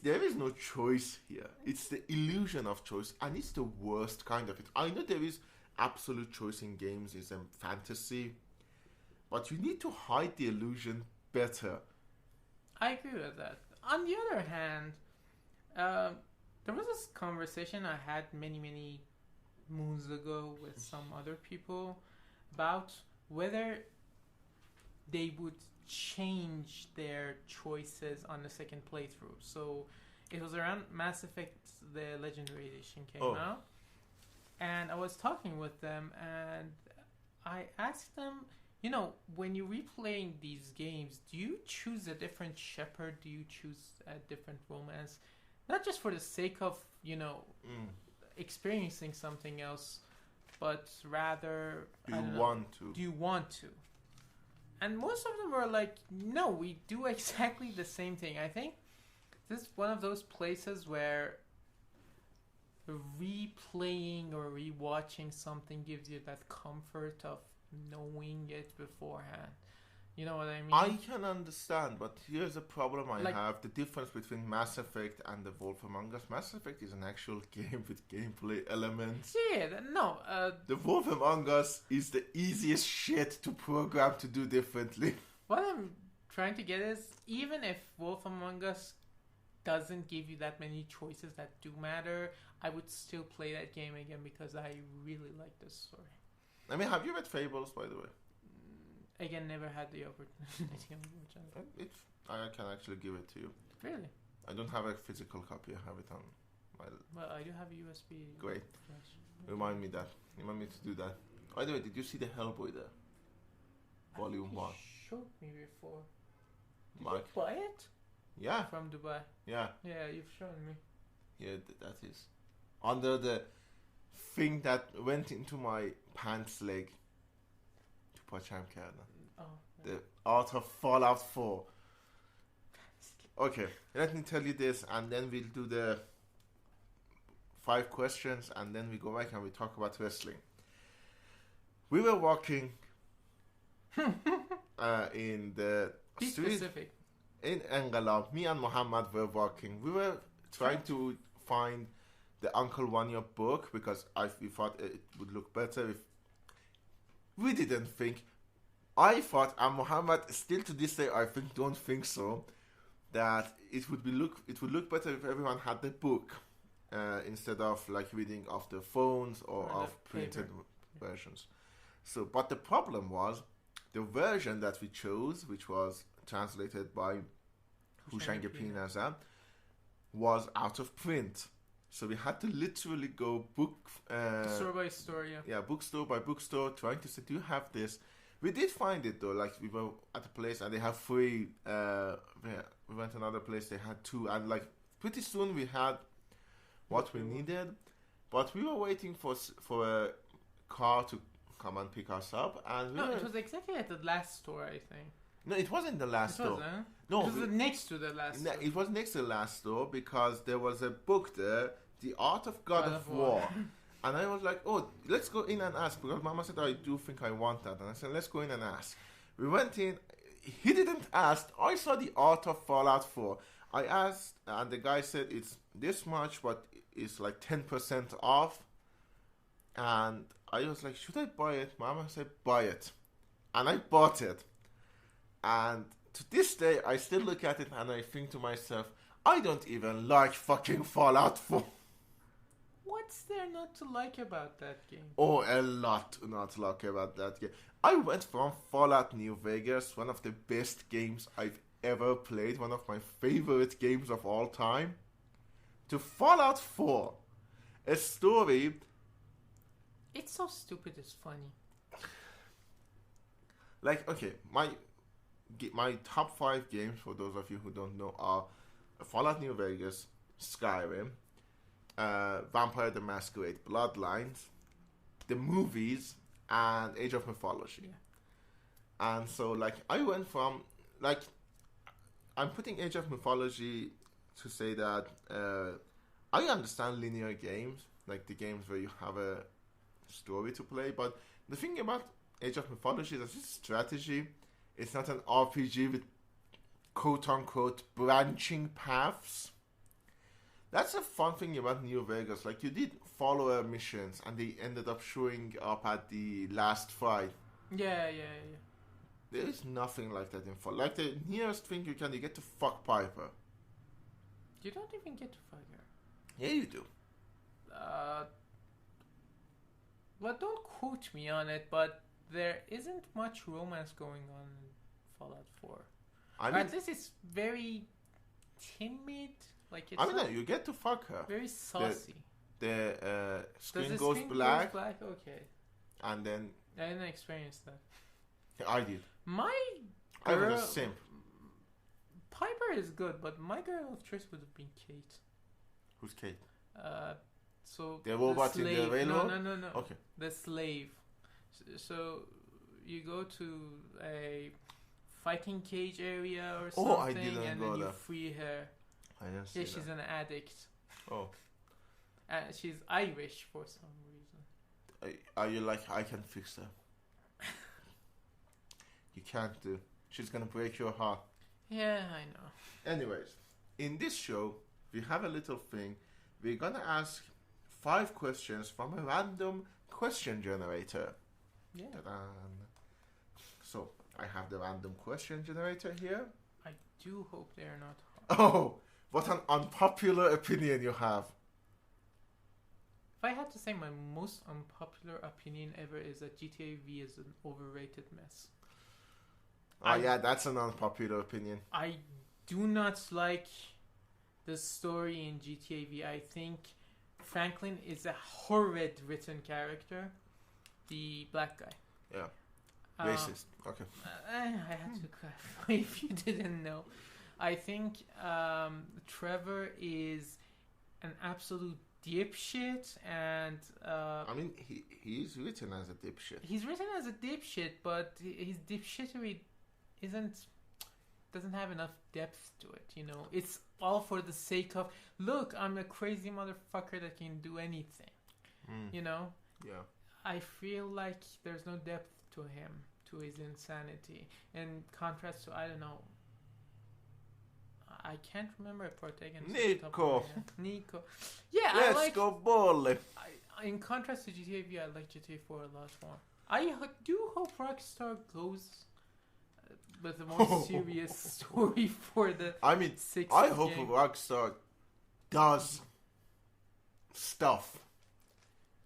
S1: there is no choice here. It's the illusion of choice, and it's the worst kind of it. I know there is absolute choice in games, is fantasy, but you need to hide the illusion better.
S2: I agree with that. On the other hand, there was this conversation I had many moons ago with some other people about whether they would change their choices on the second playthrough. So it was around Mass Effect, the Legendary Edition came out, and I was talking with them, and I asked them, you know, when you're replaying these games, do you choose a different Shepard? Do you choose a different romance? Not just for the sake of, you know, experiencing something else, but rather...
S1: Do you want to?
S2: Do you want to? And most of them were like, no, we do exactly the same thing. I think this is one of those places where replaying or rewatching something gives you that comfort of knowing it beforehand. You know what I mean?
S1: I can understand, but here's a problem I have. The difference between Mass Effect and The Wolf Among Us. Mass Effect is an actual game with gameplay elements.
S2: Yeah, no.
S1: The Wolf Among Us is the easiest shit to program to do differently.
S2: What I'm trying to get is, even if Wolf Among Us doesn't give you that many choices that do matter, I would still play that game again because I really like this story.
S1: I mean, have you read Fables, by the way?
S2: Again, never had the opportunity.
S1: I can actually give it to you.
S2: Really?
S1: I don't have a physical copy. I have it on my...
S2: Well, I do have a USB.
S1: Great.
S2: Flash.
S1: Remind me to do that. By the way, did you see the Hellboy there? Volume 1.
S2: Showed me before. Did
S1: Mike.
S2: you buy it?
S1: Yeah.
S2: From Dubai.
S1: Yeah.
S2: Yeah, you've shown me.
S1: Yeah, that is. Under the thing that went into my pants leg تو پاچم کردن. The art of Fallout 4. Okay, let me tell you this, and then we'll do the 5 questions, and then we go back and we talk about wrestling. We were walking in the
S2: Be
S1: street
S2: specific.
S1: in Engalab. Me and Mohammad were walking. We were trying to find the Uncle Vanya book because we thought it would look better if we didn't think. I thought, and Mohammad still to this day I don't think so, that it would look better if everyone had the book instead of like reading off the phones or of printed versions. So, but the problem was the version that we chose, which was translated by Hushange Pinaza, was out of print. So we had to literally go
S2: store by store,
S1: bookstore by bookstore, trying to say, do you have this? We did find it though. Like we were at a place and they have 3. We went to another place, they had 2, and like pretty soon we had what we needed. But we were waiting for a car to come and pick us up, and
S2: it was exactly at the last store, I think.
S1: No, it wasn't the last store.
S2: No, it was next to the last store.
S1: It was next to the last store because there was a book there, The Art of God of War. And I was like, oh, let's go in and ask, because Mama said, I do think I want that. And I said, let's go in and ask. We went in. He didn't ask. I saw The Art of Fallout 4. I asked, and the guy said it's this much, but it's like 10% off. And I was like, should I buy it? Mama said, buy it. And I bought it. And to this day, I still look at it and I think to myself, I don't even like fucking Fallout 4.
S2: What's there not to like about that game?
S1: Oh, a lot not to like about that game. I went from Fallout New Vegas, one of the best games I've ever played, one of my favorite games of all time, to Fallout 4. A story.
S2: It's so stupid, it's funny.
S1: Like, okay, my top 5 games, for those of you who don't know, are Fallout New Vegas, Skyrim, Vampire the Masquerade, Bloodlines, the movies, and Age of Mythology. Yeah. And so, like, I went from, like, I'm putting Age of Mythology to say that I understand linear games, like the games where you have a story to play, but the thing about Age of Mythology is that it's strategy. It's not an RPG with quote-unquote branching paths. That's a fun thing about New Vegas. Like, you did follower missions and they ended up showing up at the last fight.
S2: Yeah.
S1: There is nothing like that in Fallout. Like, the nearest thing you get to fuck Piper.
S2: You don't even get to fuck her.
S1: Yeah, you do.
S2: Well, don't quote me on it, but there isn't much romance going on in Fallout 4. I mean, at least it's very timid. Like, it's
S1: you get to fuck her.
S2: Very saucy.
S1: The screen goes black.
S2: Okay.
S1: And then
S2: I didn't experience that.
S1: I did.
S2: I
S1: was a simp.
S2: Piper is good, but my girl of choice would have been Kate.
S1: Who's Kate?
S2: So
S1: the robot in the railroad?
S2: No.
S1: Okay.
S2: The slave. So you go to a fighting cage area or something, and then you free her.
S1: I didn't see
S2: that. She's an addict.
S1: Oh.
S2: She's Irish for some reason.
S1: Are you like, I can fix her? You can't do. She's gonna break your heart.
S2: Yeah, I know.
S1: Anyways, in this show, we have a little thing. We're gonna ask 5 questions from a random question generator.
S2: Yeah.
S1: Ta-da. So, I have the random question generator here.
S2: I do hope they're not hard.
S1: Oh, what an unpopular opinion you have.
S2: If I had to say my most unpopular opinion ever is that GTA V is an overrated mess.
S1: Oh yeah, that's an unpopular opinion.
S2: I do not like the story in GTA V. I think Franklin is a horrid written character. The black guy.
S1: Yeah. Racist. Okay.
S2: I had to clarify if you didn't know. I think Trevor is an absolute dipshit, and
S1: I mean, he is written as a dipshit.
S2: he's written as a dipshit, but his dipshittery doesn't have enough depth to it. You know, it's all for the sake of, look, I'm a crazy motherfucker that can do anything. You know.
S1: Yeah.
S2: I feel like there's no depth to him, to his insanity. In contrast to, I don't know, I can't remember a protagonist. Nico. Yeah,
S1: Let's go ball.
S2: In contrast to GTA V, I like GTA 4 a lot more. I do hope Rockstar goes with a more serious story for the
S1: I mean, I hope Rockstar does stuff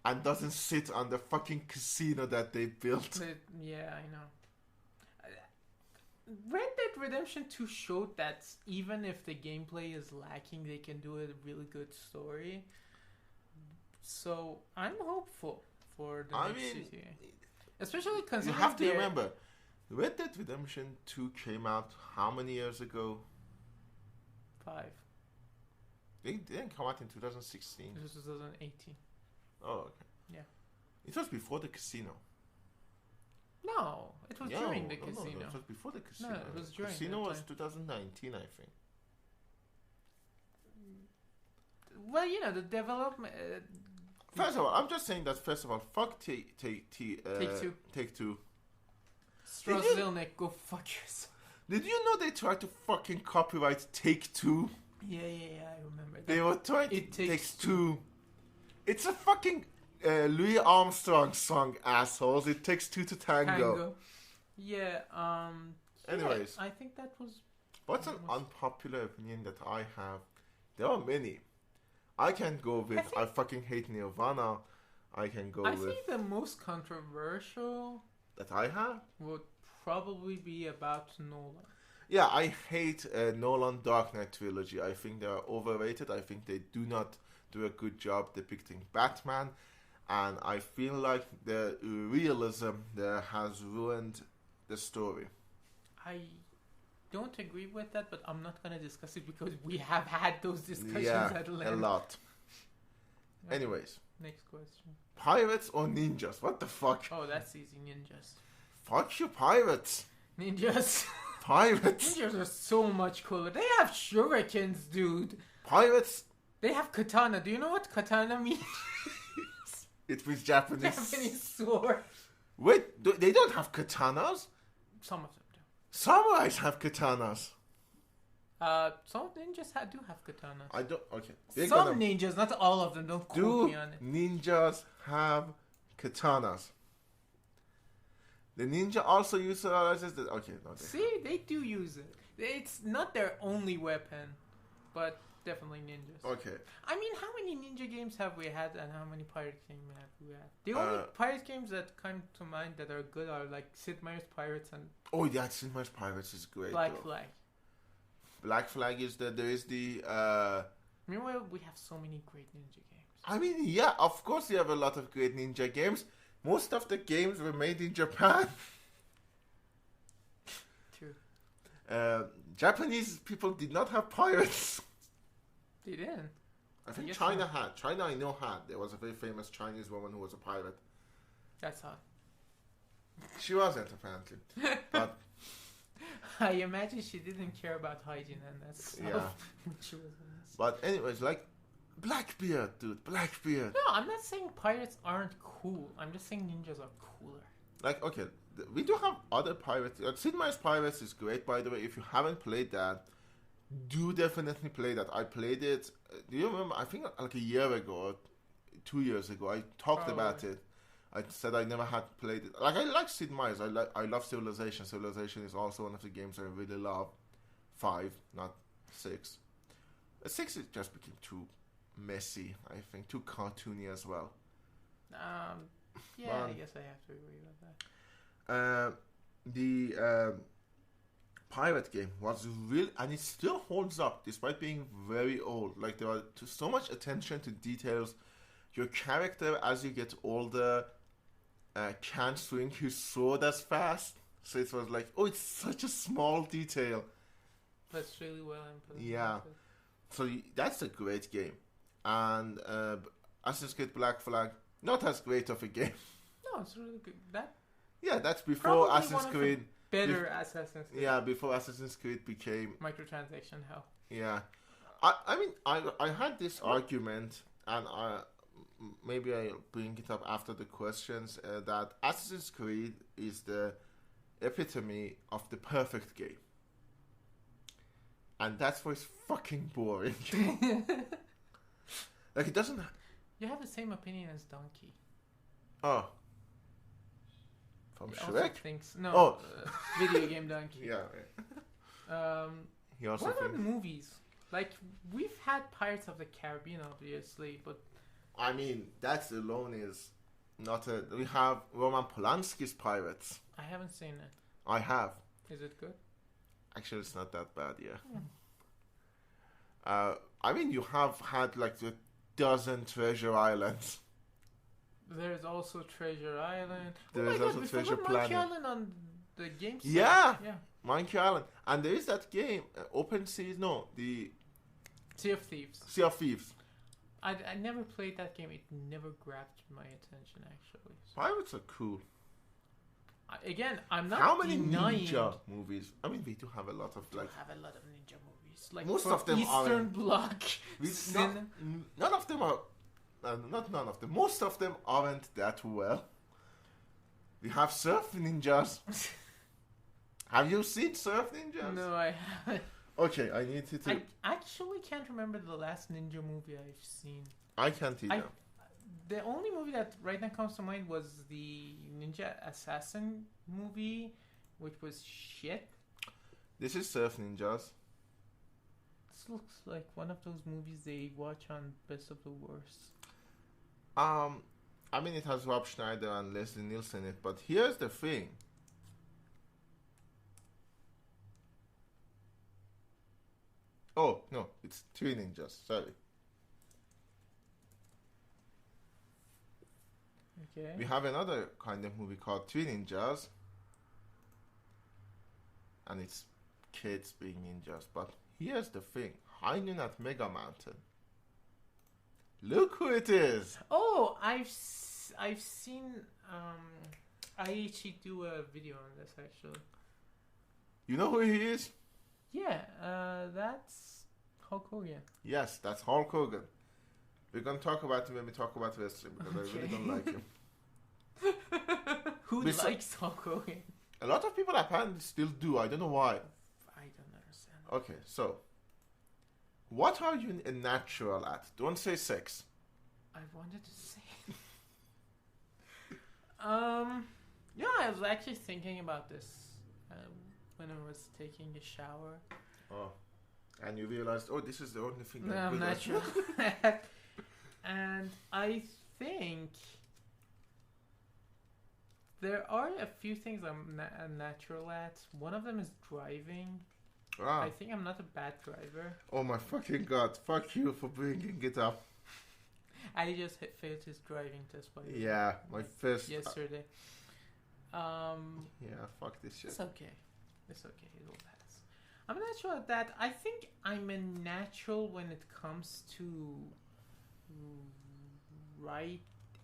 S1: and doesn't sit on the fucking casino that they built.
S2: But, yeah, I know. Red Dead Redemption 2 showed that even if the gameplay is lacking, they can do a really good story. So I'm hopeful for the next GTA. Especially considering
S1: you have to remember, Red Dead Redemption 2 came out how many years ago?
S2: 5.
S1: They didn't come out in 2016.
S2: It was 2018.
S1: Oh, okay.
S2: Yeah.
S1: It was before the casino.
S2: No, it was during the casino.
S1: No, it was before the casino.
S2: No, it was during
S1: casino
S2: that
S1: was
S2: time.
S1: 2019, I think.
S2: Well, you know, the development...
S1: First of all, I'm just saying that, fuck Take Two. Take Two.
S2: Strzelnik, go fuck yourself.
S1: Did you know they tried to fucking copyright Take Two?
S2: Yeah, I remember that.
S1: They were trying to
S2: It Takes
S1: Two. It's a fucking Louis Armstrong song, assholes. It takes two to tango.
S2: Yeah,
S1: Anyways.
S2: yeah, I think that was...
S1: What's an unpopular opinion that I have? There are many. I can go with I fucking hate Nirvana. I can go with...
S2: I think the most controversial...
S1: That I have?
S2: Would probably be about Nolan.
S1: Yeah, I hate Nolan Dark Knight trilogy. I think they are overrated. I think they do not do a good job depicting Batman. And I feel like the realism there has ruined the story.
S2: I don't agree with that, but I'm not going to discuss it because we have had those discussions at length.
S1: A lot.
S2: Okay.
S1: Anyways.
S2: Next question.
S1: Pirates or ninjas? What the fuck?
S2: Oh, that's easy. Ninjas.
S1: Fuck you, pirates.
S2: Ninjas.
S1: Pirates.
S2: Ninjas are so much cooler. They have shurikens, dude.
S1: Pirates.
S2: They have katana. Do you know what katana means?
S1: It was Japanese.
S2: Japanese sword.
S1: Wait, they don't have katanas?
S2: Some of them do.
S1: Samurais have katanas.
S2: Some ninjas do have katanas.
S1: I don't. Okay.
S2: Some ninjas, not all of them. Don't quote me on it.
S1: Ninjas have katanas? The ninja also utilizes the. Okay, no.
S2: See, they do use it. It's not their only weapon, but definitely ninjas.
S1: Okay.
S2: I mean, how many ninja games have we had, and how many pirate games have we had? The only pirate games that come to mind that are good are like Sid Meier's Pirates and.
S1: Oh yeah, Sid Meier's Pirates is great.
S2: Black Flag.
S1: Black Flag is there is the.
S2: Meanwhile, we have so many great ninja games.
S1: I mean, yeah, of course, you have a lot of great ninja games. Most of the games were made in Japan.
S2: True.
S1: Japanese people did not have pirates.
S2: They didn't.
S1: I think China had. China, I know, had. There was a very famous Chinese woman who was a pirate.
S2: That's hot.
S1: She wasn't, apparently. But
S2: I imagine she didn't care about hygiene and that stuff.
S1: Yeah.
S2: She was
S1: but anyways, like, Blackbeard, dude. Blackbeard.
S2: No, I'm not saying pirates aren't cool. I'm just saying ninjas are cooler.
S1: Like, okay, we do have other pirates. Sid Meier's Pirates is great, by the way. If you haven't played that, do definitely play that. I played it. Do you remember? I think like a year ago or 2 years ago, I talked about it. I said I never had played it. Like, I like Sid Meier's. I love Civilization. Civilization is also one of the games I really love. 5, not 6. 6 it just became too messy. I think too cartoony as well.
S2: Yeah, I guess I have to agree with that.
S1: The pirate game was real, and it still holds up despite being very old. Like, there was so much attention to details. Your character, as you get older, can't swing his sword as fast. So it was like, oh, it's such a small detail.
S2: That's really well implemented.
S1: Yeah. So that's a great game. and Assassin's Creed Black Flag, not as great of a game.
S2: No, it's really good.
S1: Yeah, that's before
S2: Probably
S1: Assassin's
S2: one of the
S1: Creed.
S2: better Assassin's Creed.
S1: Yeah, before Assassin's Creed became
S2: Microtransaction hell.
S1: Yeah, I mean, I had this argument, and maybe I'll bring it up after the questions, that Assassin's Creed is the epitome of the perfect game. And that's why it's fucking boring. Like, it doesn't...
S2: You have the same opinion as Donkey.
S1: Oh. From
S2: He
S1: Shrek?
S2: also thinks... No,
S1: Oh.
S2: Video game Donkey.
S1: Yeah. He also
S2: What about
S1: thinks...
S2: movies? Like, we've had Pirates of the Caribbean, obviously, but...
S1: I mean, that alone is not a... We have Roman Polanski's Pirates.
S2: I haven't seen it.
S1: I have.
S2: Is it good?
S1: Actually, it's not that bad, yeah. I mean, you have had like a dozen Treasure Islands.
S2: There's also Treasure Island.
S1: There's also Treasure
S2: Monkey
S1: Planet.
S2: Island on the game side.
S1: Yeah!
S2: Yeah.
S1: Monkey Island. And there is that game, Open Seas, no, the
S2: Sea of Thieves.
S1: Sea of Thieves.
S2: I never played that game. It never grabbed my attention, actually. So,
S1: Pirates are cool.
S2: again, I'm not
S1: How many
S2: denying...
S1: ninja movies? I mean, we do have a lot of
S2: We
S1: like...
S2: have a lot of ninja movies. Like
S1: Most
S2: for
S1: of them
S2: Eastern
S1: aren't.
S2: Bloc.
S1: None of them are... not none of them. Most of them aren't that well. We have Surf Ninjas. Have you seen Surf Ninjas?
S2: No, I haven't.
S1: Okay, I need to...
S2: I actually can't remember the last ninja movie I've seen.
S1: I can't either.
S2: The only movie that right now comes to mind was the Ninja Assassin movie, which was shit.
S1: This is Surf Ninjas.
S2: This looks like one of those movies they watch on Best of the Worst.
S1: I mean, it has Rob Schneider and Leslie Nielsen in it, but here's the thing. Oh, no, it's Three Ninjas, sorry.
S2: Okay.
S1: We have another kind of movie called Three Ninjas, and it's kids being ninjas, but here's the thing. High Noon at Mega Mountain. Look who it is!
S2: Oh, I've seen. I actually do a video on this actually.
S1: You know who he is?
S2: Yeah, that's Hulk Hogan.
S1: Yes, that's Hulk Hogan. We're gonna talk about him when we talk about wrestling because I really don't like him.
S2: Who likes Hulk Hogan?
S1: A lot of people apparently still do. I don't know why.
S2: I don't understand.
S1: Okay, so what are you a natural at? Don't say sex.
S2: I wanted to say. Yeah, I was actually thinking about this when I was taking a shower.
S1: Oh, and you realized, oh, this is the only thing
S2: No,
S1: I'm
S2: I'm
S1: good
S2: not
S1: at.
S2: sure. And I think there are a few things I'm natural at. One of them is driving.
S1: Ah.
S2: I think I'm not a bad driver.
S1: Oh my fucking god! Fuck you for bringing it up.
S2: I just failed his driving test by the way.
S1: Yeah, my first.
S2: Yesterday.
S1: Yeah, fuck this shit.
S2: It's okay. It's okay. It will pass. I'm not sure at that. I think I'm a natural when it comes to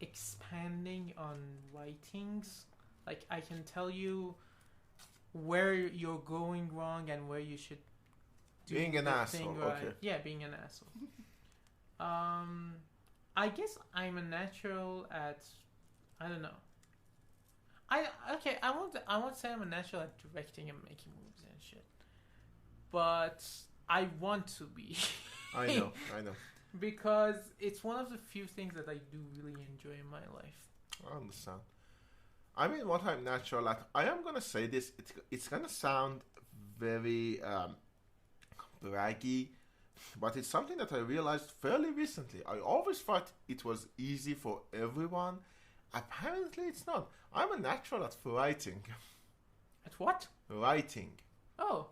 S2: expanding on writings. Like I can tell you where you're going wrong and where you should do
S1: Being an
S2: the
S1: asshole,
S2: thing right.
S1: okay.
S2: Yeah, being an asshole. I guess I'm a natural at I don't know. I won't say I'm a natural at directing and making movies and shit. But I want to be.
S1: I know.
S2: Because it's one of the few things that I do really enjoy in my life.
S1: I understand. I mean, what I'm natural at, I am gonna say this. It's gonna sound very braggy, but it's something that I realized fairly recently. I always thought it was easy for everyone. Apparently, it's not. I'm a natural at writing.
S2: At what?
S1: Writing.
S2: Oh.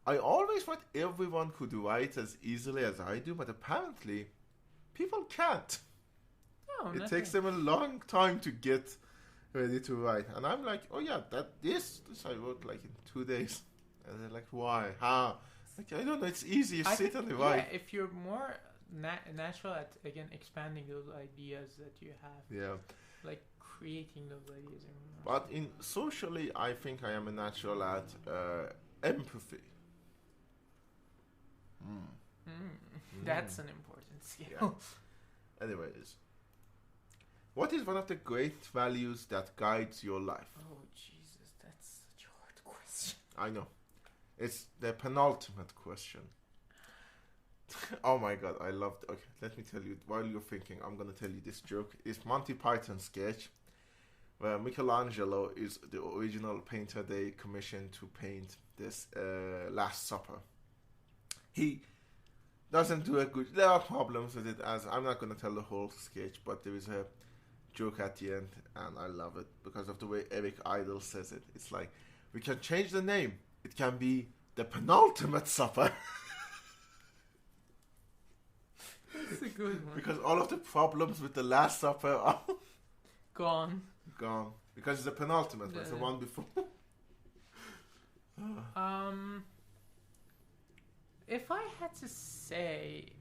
S1: I always thought everyone could write as easily as I do, but apparently, people can't.
S2: No,
S1: It takes them a long time to get ready to write. And I'm like, oh yeah, this I wrote like in 2 days. And they're like, why? How? Like, I don't know, it's easy. You sit and write.
S2: Yeah, if you're more natural at again expanding those ideas that you have,
S1: Yeah.
S2: like creating those ideas in your
S1: But
S2: mind.
S1: in socially, I think I am a natural at empathy.
S2: That's an important skill.
S1: Yeah. Anyways, what is one of the great values that guides your life?
S2: Oh Jesus, that's such a hard question.
S1: I know. It's the penultimate question. Oh my god, I loved. Okay, let me tell you. While you're thinking, I'm gonna tell you this joke. It's Monty Python sketch where Michelangelo is the original painter they commissioned to paint this Last Supper. He doesn't do a good. There are problems with it, as I'm not gonna tell the whole sketch, but there is a joke at the end, and I love it because of the way Eric Idle says it. It's like, we can change the name. It can be the penultimate supper.
S2: That's a good one.
S1: Because all of the problems with the Last Supper are
S2: Gone.
S1: gone. Because it's the penultimate, it's the
S2: Yeah.
S1: one before.
S2: If I had to say,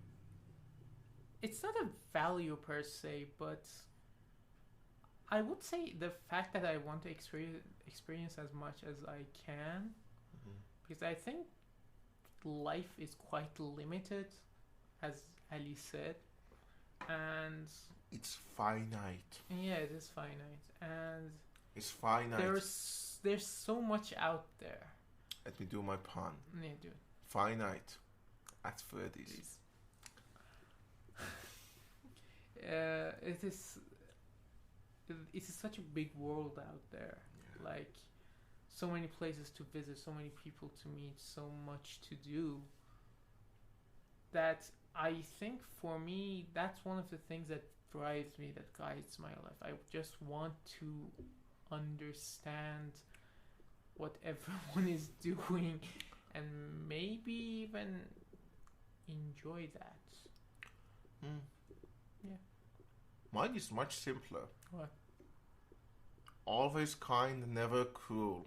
S2: it's not a value per se, but I would say the fact that I want to experience as much as I can, because I think life is quite limited, as Ali said, and
S1: It's finite.
S2: yeah, it is finite, and
S1: It's finite.
S2: there's so much out there.
S1: Let me do my pun.
S2: Yeah, dude.
S1: Finite at Freddy's.
S2: Please. It is such a big world out there.
S1: Yeah.
S2: Like, so many places to visit, so many people to meet, so much to do. That I think for me, that's one of the things that drives me, that guides my life. I just want to understand what everyone is doing and maybe even enjoy that. Yeah.
S1: Mine is much simpler.
S2: What?
S1: Always kind, never cruel.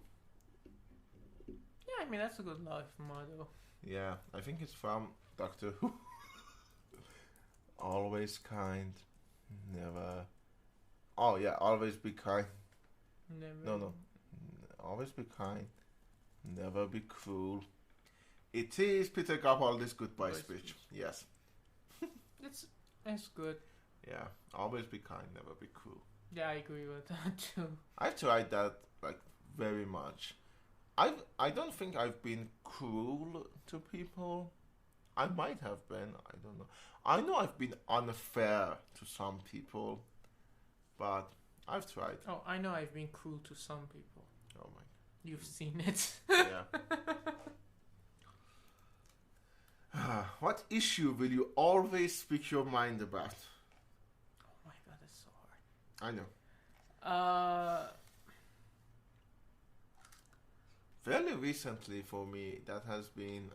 S2: Yeah, I mean, that's a good life motto.
S1: Yeah, I think it's from Doctor Who. Always kind, never. Oh yeah, always be kind.
S2: Never.
S1: No. Always be kind, never be cruel. It is Peter Capaldi's goodbye
S2: Goodbye
S1: speech.
S2: speech.
S1: Yes.
S2: It's good.
S1: Yeah. Always be kind, never be cruel.
S2: Yeah, I agree with that too.
S1: I've tried that like very much. I don't think I've been cruel to people. I might have been. I don't know. I know I've been unfair to some people, but I've tried.
S2: Oh, I know I've been cruel to some people.
S1: Oh my.
S2: You've seen it.
S1: Yeah. What issue will you always speak your mind about?
S2: Oh my god, that's so hard.
S1: I know. Fairly recently for me, that has been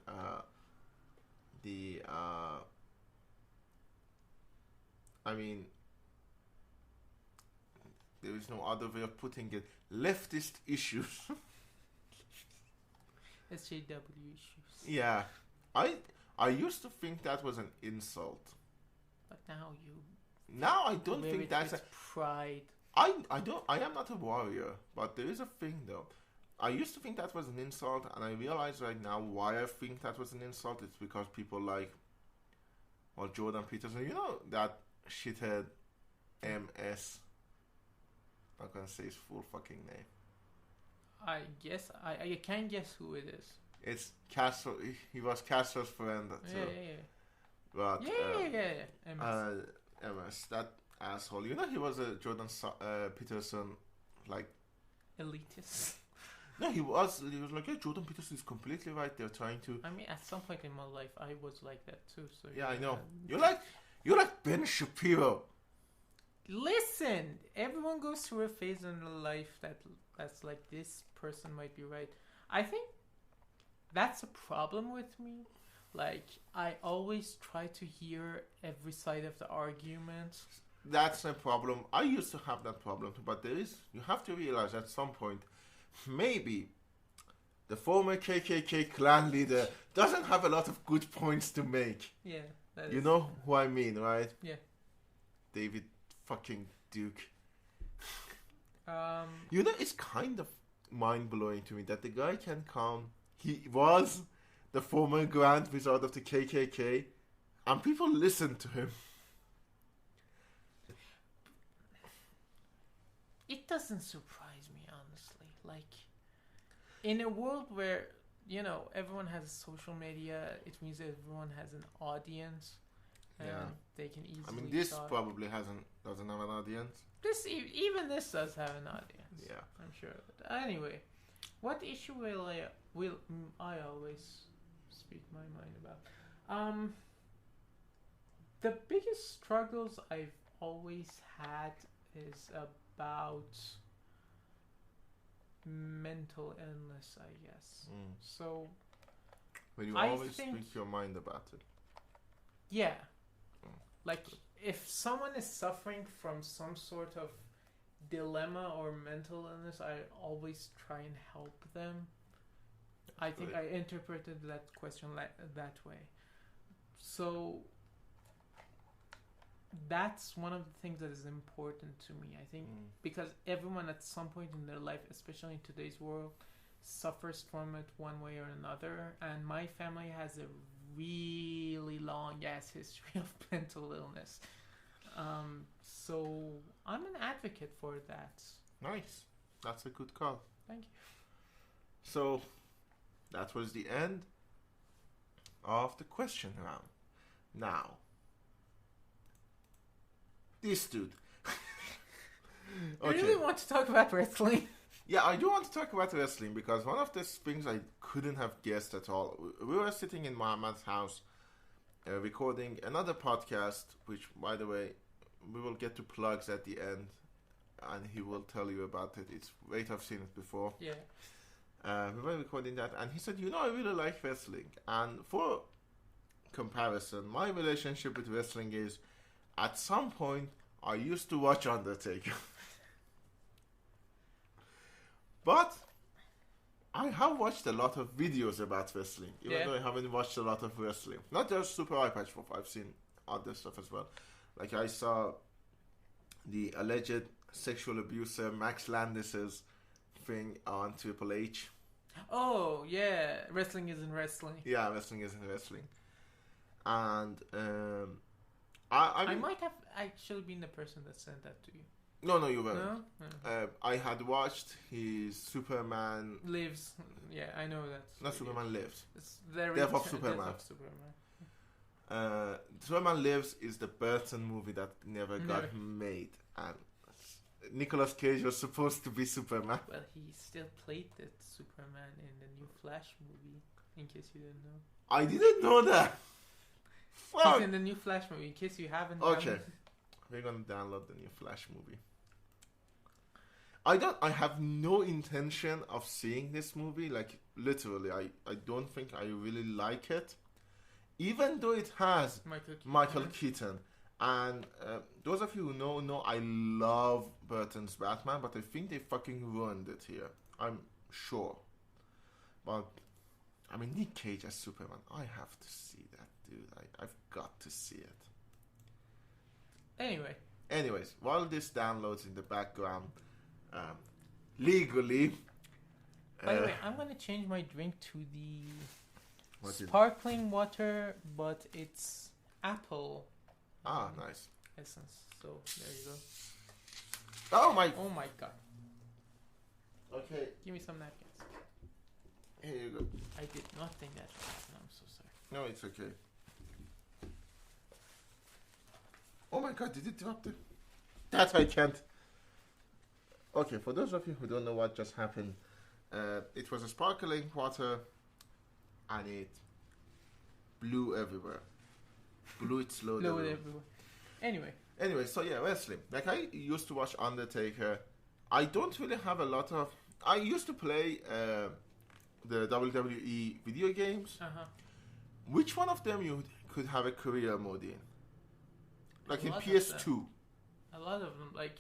S1: I mean, there is no other way of putting it. Leftist issues.
S2: SJW issues.
S1: Yeah. I used to think that was an insult.
S2: But now you.
S1: Now I don't
S2: wear
S1: think
S2: it
S1: that's
S2: with pride.
S1: I am not a warrior, but there is a thing though. I used to think that was an insult, and I realize right now why I think that was an insult. It's because people like, well, Jordan Peterson, you know, that shithead MS. I'm not gonna say his full fucking name.
S2: I guess I can guess who it is.
S1: It's Castro. He was Castro's friend too.
S2: Yeah.
S1: But
S2: Yeah.
S1: MS, that asshole. You know, he was a Jordan Peterson, like.
S2: Elitist.
S1: No, he was like, yeah, Jordan Peterson is completely right. They're trying to.
S2: I mean, at some point in my life, I was like that too. So
S1: Yeah, I know. You're like Ben Shapiro.
S2: Listen, everyone goes through a phase in life that's like, this person might be right. I think that's a problem with me. Like, I always try to hear every side of the argument.
S1: That's a problem. I used to have that problem too, but you have to realize at some point, maybe the former KKK clan leader doesn't have a lot of good points to make.
S2: Yeah. That
S1: You
S2: is-
S1: know who I mean, right?
S2: Yeah.
S1: David fucking Duke.
S2: Um.
S1: You know, it's kind of mind-blowing to me that the guy can come. He was the former Grand Wizard of the KKK, and people listen to him.
S2: It doesn't surprise me, honestly. Like, in a world where, everyone has social media, it means everyone has an audience. And
S1: Yeah.
S2: they can easily
S1: I mean, this
S2: talk.
S1: probably doesn't have an audience.
S2: Even this does have an audience.
S1: Yeah.
S2: I'm sure of it. Anyway, what issue will I always speak my mind about? The biggest struggles I've always had is about mental illness, I guess. So,
S1: But you
S2: I
S1: always
S2: think-
S1: speak your mind about it.
S2: yeah. Like, if someone is suffering from some sort of dilemma or mental illness, I always try and help them. I think
S1: Right.
S2: I interpreted that question that way. So, that's one of the things that is important to me. I think because everyone at some point in their life, especially in today's world, suffers from it one way or another. And my family has a really long ass history of mental illness. So I'm an advocate for that.
S1: Nice. That's a good call.
S2: Thank you.
S1: So, that was the end of the question round. Now, this dude.
S2: You really want to talk about wrestling?
S1: Yeah, I do want to talk about wrestling because one of the things I couldn't have guessed at all. We were sitting in Mohammed's house recording another podcast, which, by the way, we will get to plugs at the end, and he will tell you about it. It's great, I've seen it before.
S2: Yeah.
S1: We were recording that, and he said, I really like wrestling. And for comparison, my relationship with wrestling is, at some point, I used to watch Undertaker. But I have watched a lot of videos about wrestling, even though I haven't watched a lot of wrestling. Not just Super Eye Patch Wolf, I've seen other stuff as well. Like I saw the alleged sexual abuser Max Landis's thing on Triple H.
S2: Oh, yeah. Wrestling isn't wrestling.
S1: Yeah, wrestling isn't wrestling. And I mean,
S2: might have actually been the person that sent that to you.
S1: No, you weren't.
S2: No?
S1: I had watched his Superman.
S2: Lives. Yeah, I know that.
S1: Not Superman Lives.
S2: It's the
S1: Death of Superman. Superman Lives is the Burton movie that never got made, and Nicolas Cage was supposed to be Superman.
S2: Well, he still played that Superman in the new Flash movie, in case you didn't know.
S1: I didn't know that. Fuck.
S2: He's in the new Flash movie, in case you haven't.
S1: Okay. We're gonna download the new Flash movie. I have no intention of seeing this movie. Like, literally, I don't think I really like it. Even though it has Michael Keaton. And those of you who know I love Burton's Batman, but I think they fucking ruined it here. I'm sure. But, I mean, Nick Cage as Superman, I have to see that, dude. I've got to see it. Anyways, while this downloads in the background, legally...
S2: By the way, I'm going to change my drink to the sparkling water, but it's apple.
S1: Nice.
S2: Essence. So, there you go.
S1: Oh my god. Okay.
S2: Give me some napkins.
S1: Here you go.
S2: I did not think that would happen. I'm so sorry.
S1: No, it's okay. Oh my god, did it drop the... That I can't. Okay, for those of you who don't know what just happened, it was a sparkling water and it blew everywhere. Blew its load everywhere. Anyway, so yeah, wrestling. Like, I used to watch Undertaker. I don't really have a lot of... I used to play the WWE video games. Which one of them you could have a career mode in? Like in PS2.
S2: A lot of them. Like,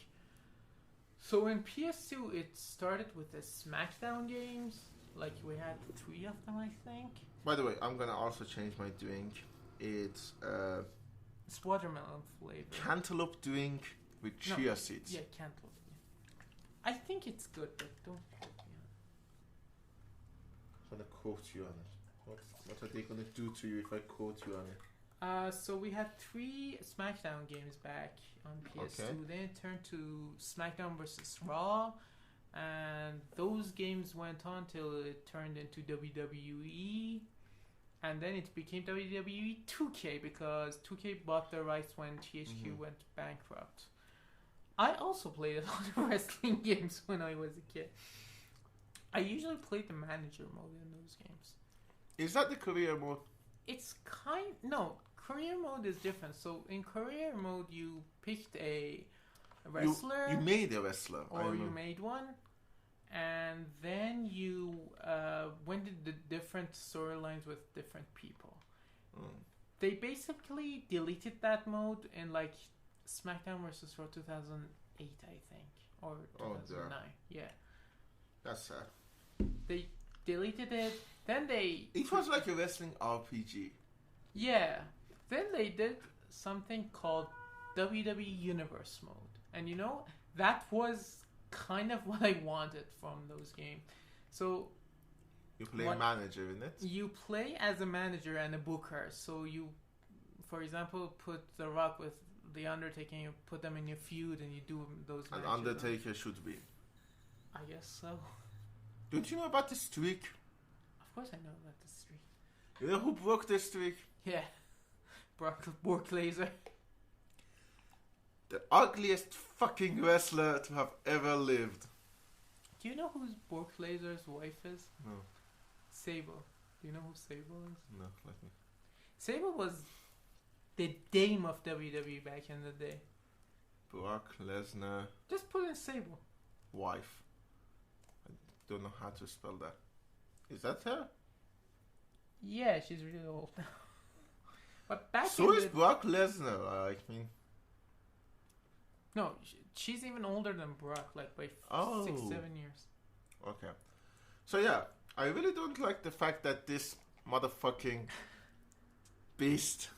S2: so in PS2, it started with the SmackDown games. Like, we had 3 of them, I think.
S1: By the way, I'm gonna also change my drink It's
S2: It's watermelon flavor.
S1: cantaloupe drink with chia seeds.
S2: Yeah, cantaloupe. Yeah. I think it's good, but don't quote me on
S1: I'm gonna quote you on it. What are they gonna do to you if I quote you on it?
S2: it. So we had 3 SmackDown games back on PS2.
S1: Okay.
S2: Then it turned to SmackDown versus Raw, and those games went on till it turned into WWE, and then it became WWE 2K because 2K bought the rights when THQ went bankrupt. I also played a lot of wrestling games when I was a kid. I usually played the manager mode in those games.
S1: Is that the career mode?
S2: It's no, career mode is different. So in career mode, you picked a wrestler,
S1: You made a wrestler.
S2: or you made one, and then you went into the different storylines with different people. They basically deleted that mode in like SmackDown vs. Raw 2008, I think, or 2009. Yeah,
S1: That's sad.
S2: they deleted it. Then they
S1: It was like a wrestling RPG.
S2: Then they did something called WWE Universe mode, and that was kind of what I wanted from those games. So
S1: You play manager in it.
S2: you play as a manager and a booker. So you, for example, put The Rock with The Undertaker, and you put them in your feud, and you do those
S1: An
S2: matches.
S1: Undertaker should be.
S2: I guess so.
S1: Don't you know about the streak?
S2: Of course I know about the streak.
S1: You know who broke the streak?
S2: Yeah. Brock Lesnar.
S1: The ugliest fucking wrestler to have ever lived.
S2: Do you know who Brock Lesnar's wife is?
S1: No.
S2: Sable. Do you know who Sable is?
S1: No, let me.
S2: Sable was the dame of WWE back in the day.
S1: Brock Lesnar
S2: Just put in Sable.
S1: wife. I don't know how to spell that. Is that her?
S2: Yeah, she's really old now. But back
S1: So
S2: in
S1: is
S2: the...
S1: Brock Lesnar. I mean,
S2: No, she's even older than Brock, like by 6-7 years.
S1: okay. So yeah, I really don't like the fact that this motherfucking beast.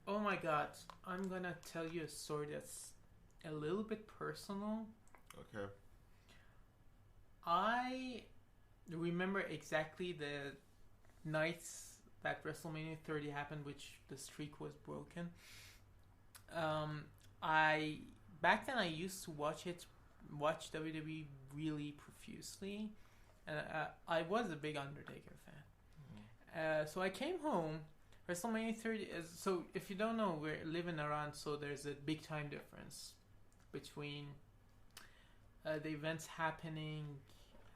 S2: Oh my god, I'm gonna tell you a story that's a little bit personal.
S1: Okay.
S2: I remember exactly the nights that WrestleMania 30 happened, which the streak was broken. Back then I used to watch WWE really profusely, and I was a big Undertaker fan. So I came home. WrestleMania 30 is, so if you don't know, we're living around, so there's a big time difference between the events happening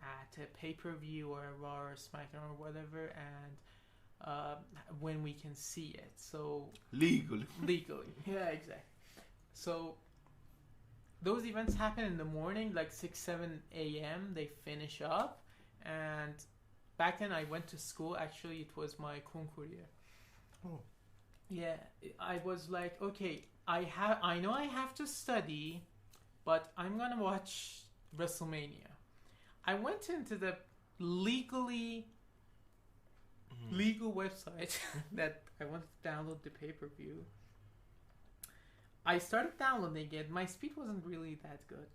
S2: at a pay-per-view or a Raw or SmackDown or whatever, and when we can see it. So
S1: Legally.
S2: yeah, exactly. So those events happen in the morning, like 6-7 a.m. They finish up, and back then I went to school. Actually, it was my concours year.
S1: Oh.
S2: Yeah, I was like, okay, I know I have to study, but I'm gonna watch WrestleMania. I went into the legal website that I wanted to download the pay-per-view. I started downloading it. My speed wasn't really that good.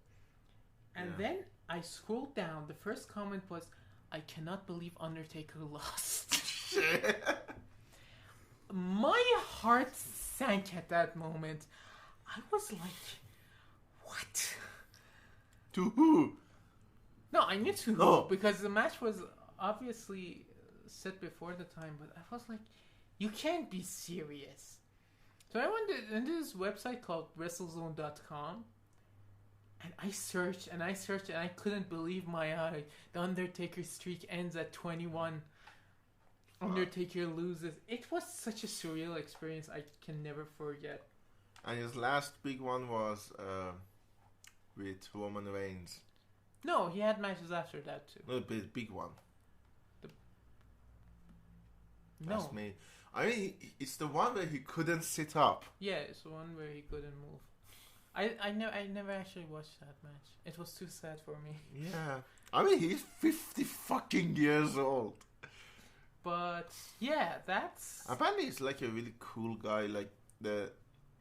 S2: And then I scrolled down. The first comment was, I cannot believe Undertaker lost. My heart sank at that moment. I was like, what?
S1: To who?
S2: No, I knew to who, because the match was obviously set before the time, but I was like, you can't be serious. So I went into this website called WrestleZone.com, and I searched and I couldn't believe my eye. The Undertaker streak ends at 21. Undertaker loses. It was such a surreal experience I can never forget.
S1: And his last big one was with Roman Reigns.
S2: No, he had matches after that too.
S1: No, big one.
S2: No.
S1: That's me. I mean, it's the one where he couldn't sit up.
S2: Yeah, it's the one where he couldn't move. I never actually watched that match. It was too sad for me.
S1: Yeah. I mean, he's 50 fucking years old.
S2: But yeah, that's.
S1: Apparently, he's like a really cool guy. Like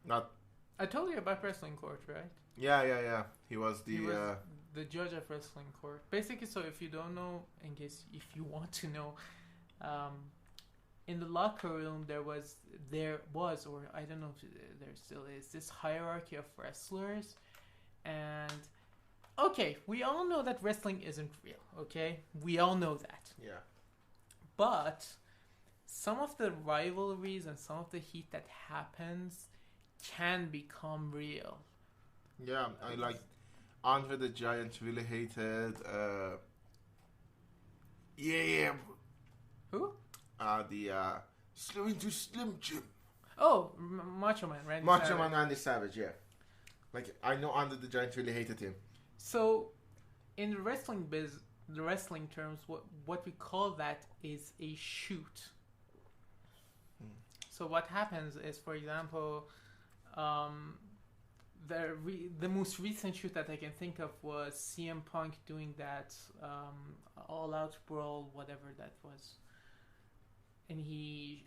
S1: not.
S2: I told you about wrestling court, right?
S1: Yeah. He was the.
S2: He was the judge of wrestling court. Basically, so if you don't know, in case if you want to know, in the locker room there was, or I don't know if there still is, this hierarchy of wrestlers, and okay, we all know that wrestling isn't real. Okay, we all know that.
S1: Yeah.
S2: But some of the rivalries and some of the heat that happens can become real.
S1: Yeah, I like Andre the Giant really hated.
S2: Who?
S1: The Slim to Slim Jim.
S2: Oh, Macho Man, Randy
S1: Macho
S2: Savage.
S1: Man Randy Savage, yeah. Like, I know Andre the Giant really hated him.
S2: So, in the wrestling terms, what we call that is a shoot. So what happens is, for example, the most recent shoot that I can think of was CM Punk doing that All Out Brawl, whatever that was, and he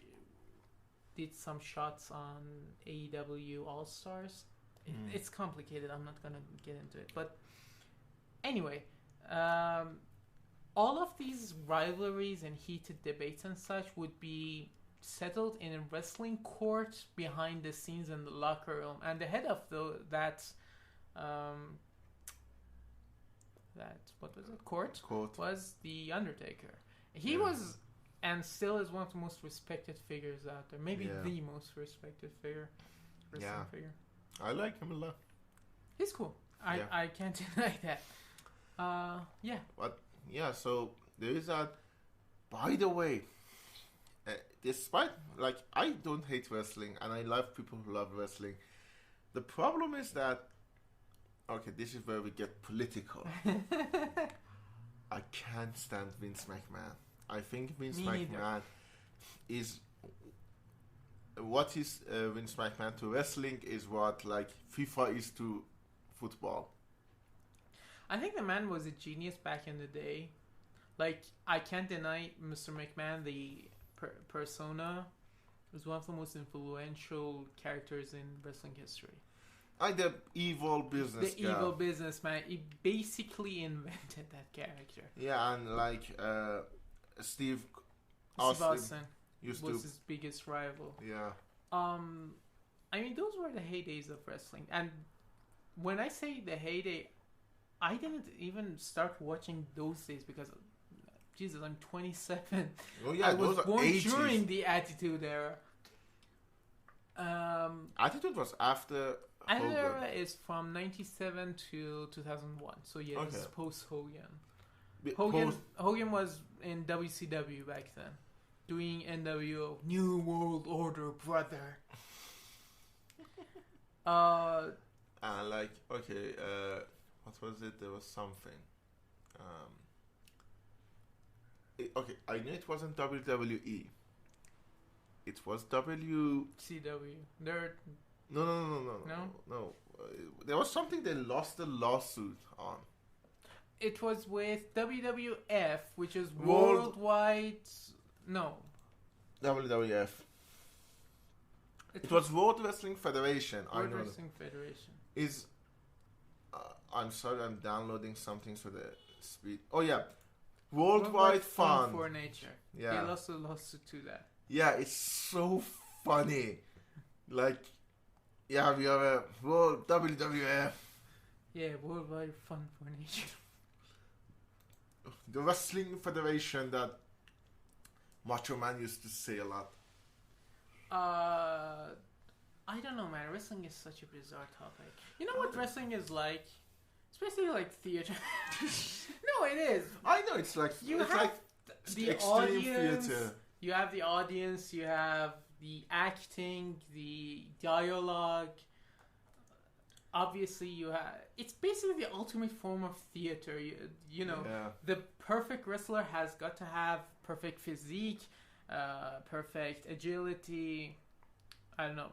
S2: did some shots on AEW All Stars. It's complicated. I'm not gonna get into it, but anyway, all of these rivalries and heated debates and such would be settled in a wrestling court behind the scenes in the locker room, and the head of that what was it, court was the Undertaker. He was and still is one of the most respected figures out there, maybe the most respected wrestling figure.
S1: I like him a lot.
S2: He's cool. I can't deny that.
S1: But yeah, so there is that. By the way, despite, like, I don't hate wrestling and I love people who love wrestling. The problem is that, okay, this is where we get political. I can't stand Vince McMahon. I think Vince McMahon is, what is Vince McMahon to wrestling is what, like, FIFA is to football.
S2: I think the man was a genius back in the day. Like, I can't deny Mr. McMahon, the persona, was one of the most influential characters in wrestling history.
S1: Like the evil business guy.
S2: Evil businessman. He basically invented that character.
S1: Yeah, and like Steve
S2: Austin
S1: was
S2: his biggest rival.
S1: Yeah.
S2: I mean, those were the heydays of wrestling. And when I say the heyday, I didn't even start watching those days because, Jesus, I'm 27.
S1: Oh yeah,
S2: I was born
S1: 80s.
S2: during the Attitude Era.
S1: Attitude was after
S2: Attitude
S1: Hogan.
S2: Era is from 97 to 2001. So yeah, this is post-Hogan. Hogan was in WCW back then, doing NWO, New World Order, brother.
S1: And like, okay, what was it? There was something. Okay, I knew it wasn't WWE. It was
S2: CW.
S1: No. There was something they lost the lawsuit on.
S2: It was with WWF, which is Worldwide. No.
S1: WWF. It was World Wrestling Federation.
S2: World Wrestling Federation.
S1: I'm sorry, I'm downloading something so the speed. Oh yeah, Worldwide Fun
S2: for Nature.
S1: Yeah,
S2: they lost a lawsuit to that.
S1: Yeah, it's so funny. Like, yeah, we have a World WWF.
S2: Yeah, Worldwide Fun for Nature.
S1: The Wrestling Federation that Macho Man used to say a lot.
S2: I don't know, man. Wrestling is such a bizarre topic. You know what wrestling is like? It's basically like theater. No, it is.
S1: I know, it's like
S2: you
S1: it's
S2: have
S1: like
S2: the audience. Theater. You have the audience. You have the acting, the dialogue. Obviously, you have. It's basically the ultimate form of theater. You know, the perfect wrestler has got to have perfect physique, perfect agility. I don't know.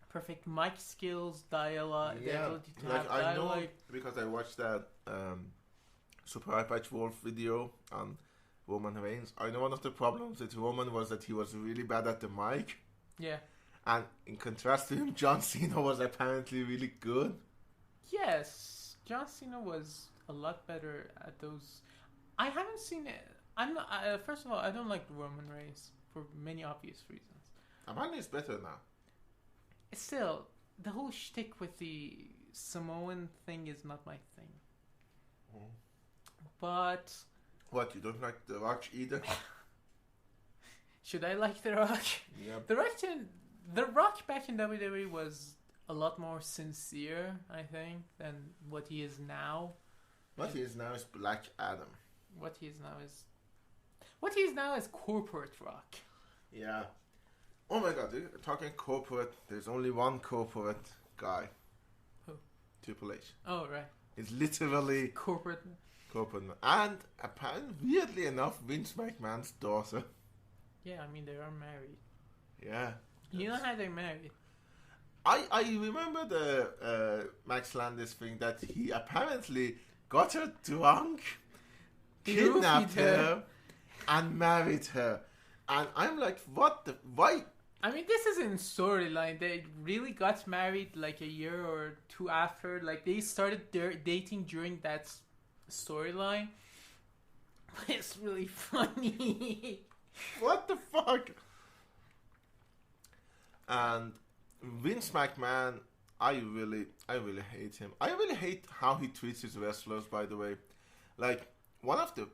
S2: Perfect mic skills, dialogue, the ability to have dialogue. I know
S1: because I watched that Super High Patch Wolf video on Roman Reigns. I know one of the problems with Roman was that he was really bad at the mic.
S2: Yeah.
S1: And in contrast to him, John Cena was apparently really good.
S2: Yes, John Cena was a lot better at those. I haven't seen it. I'm not. First of all, I don't like Roman Reigns for many obvious reasons.
S1: Apparently, it's better now.
S2: Still, the whole shtick with the Samoan thing is not my thing. But
S1: what, you don't like The Rock either?
S2: Should I like The Rock?
S1: Yeah.
S2: The Rock back in WWE was a lot more sincere, I think, than what he is now.
S1: What he is now is Black Adam.
S2: What he is now is corporate Rock.
S1: Yeah. Oh my god, dude, talking corporate, there's only one corporate guy.
S2: Who?
S1: Triple H.
S2: Oh, right.
S1: He's literally
S2: corporate.
S1: And apparently, weirdly enough, Vince McMahon's daughter.
S2: Yeah, I mean, they are married.
S1: Yeah.
S2: You know how they're married.
S1: I remember the Max Landis thing that he apparently got her drunk, kidnapped her, and married her. And I'm like, what the... Why?
S2: I mean, this is in storyline. They really got married like a year or two after. Like, they started dating during that storyline. It's really funny.
S1: What the fuck? And Vince McMahon, I really hate him. I really hate how he treats his wrestlers, by the way. Like, one of the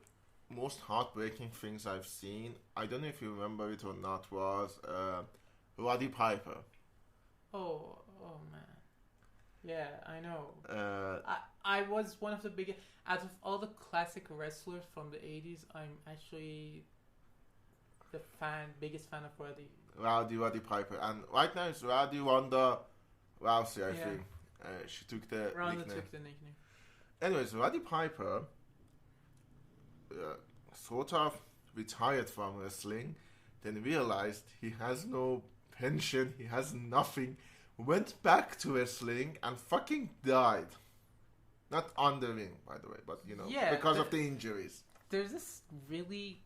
S1: most heartbreaking things I've seen, I don't know if you remember it or not, was Roddy Piper.
S2: Oh man. Yeah, I know. I was one of the biggest... Out of all the classic wrestlers from the 80s, I'm actually the biggest fan of Roddy.
S1: Roddy Piper. And right now it's Roddy Ronda Rousey, I think. She took the
S2: Ronda
S1: nickname.
S2: took the nickname.
S1: Anyways, Roddy Piper sort of retired from wrestling, then realized he has no pension, he has nothing, went back to wrestling and fucking died. Not on the ring, by the way, but you know, because of the injuries.
S2: There's this really...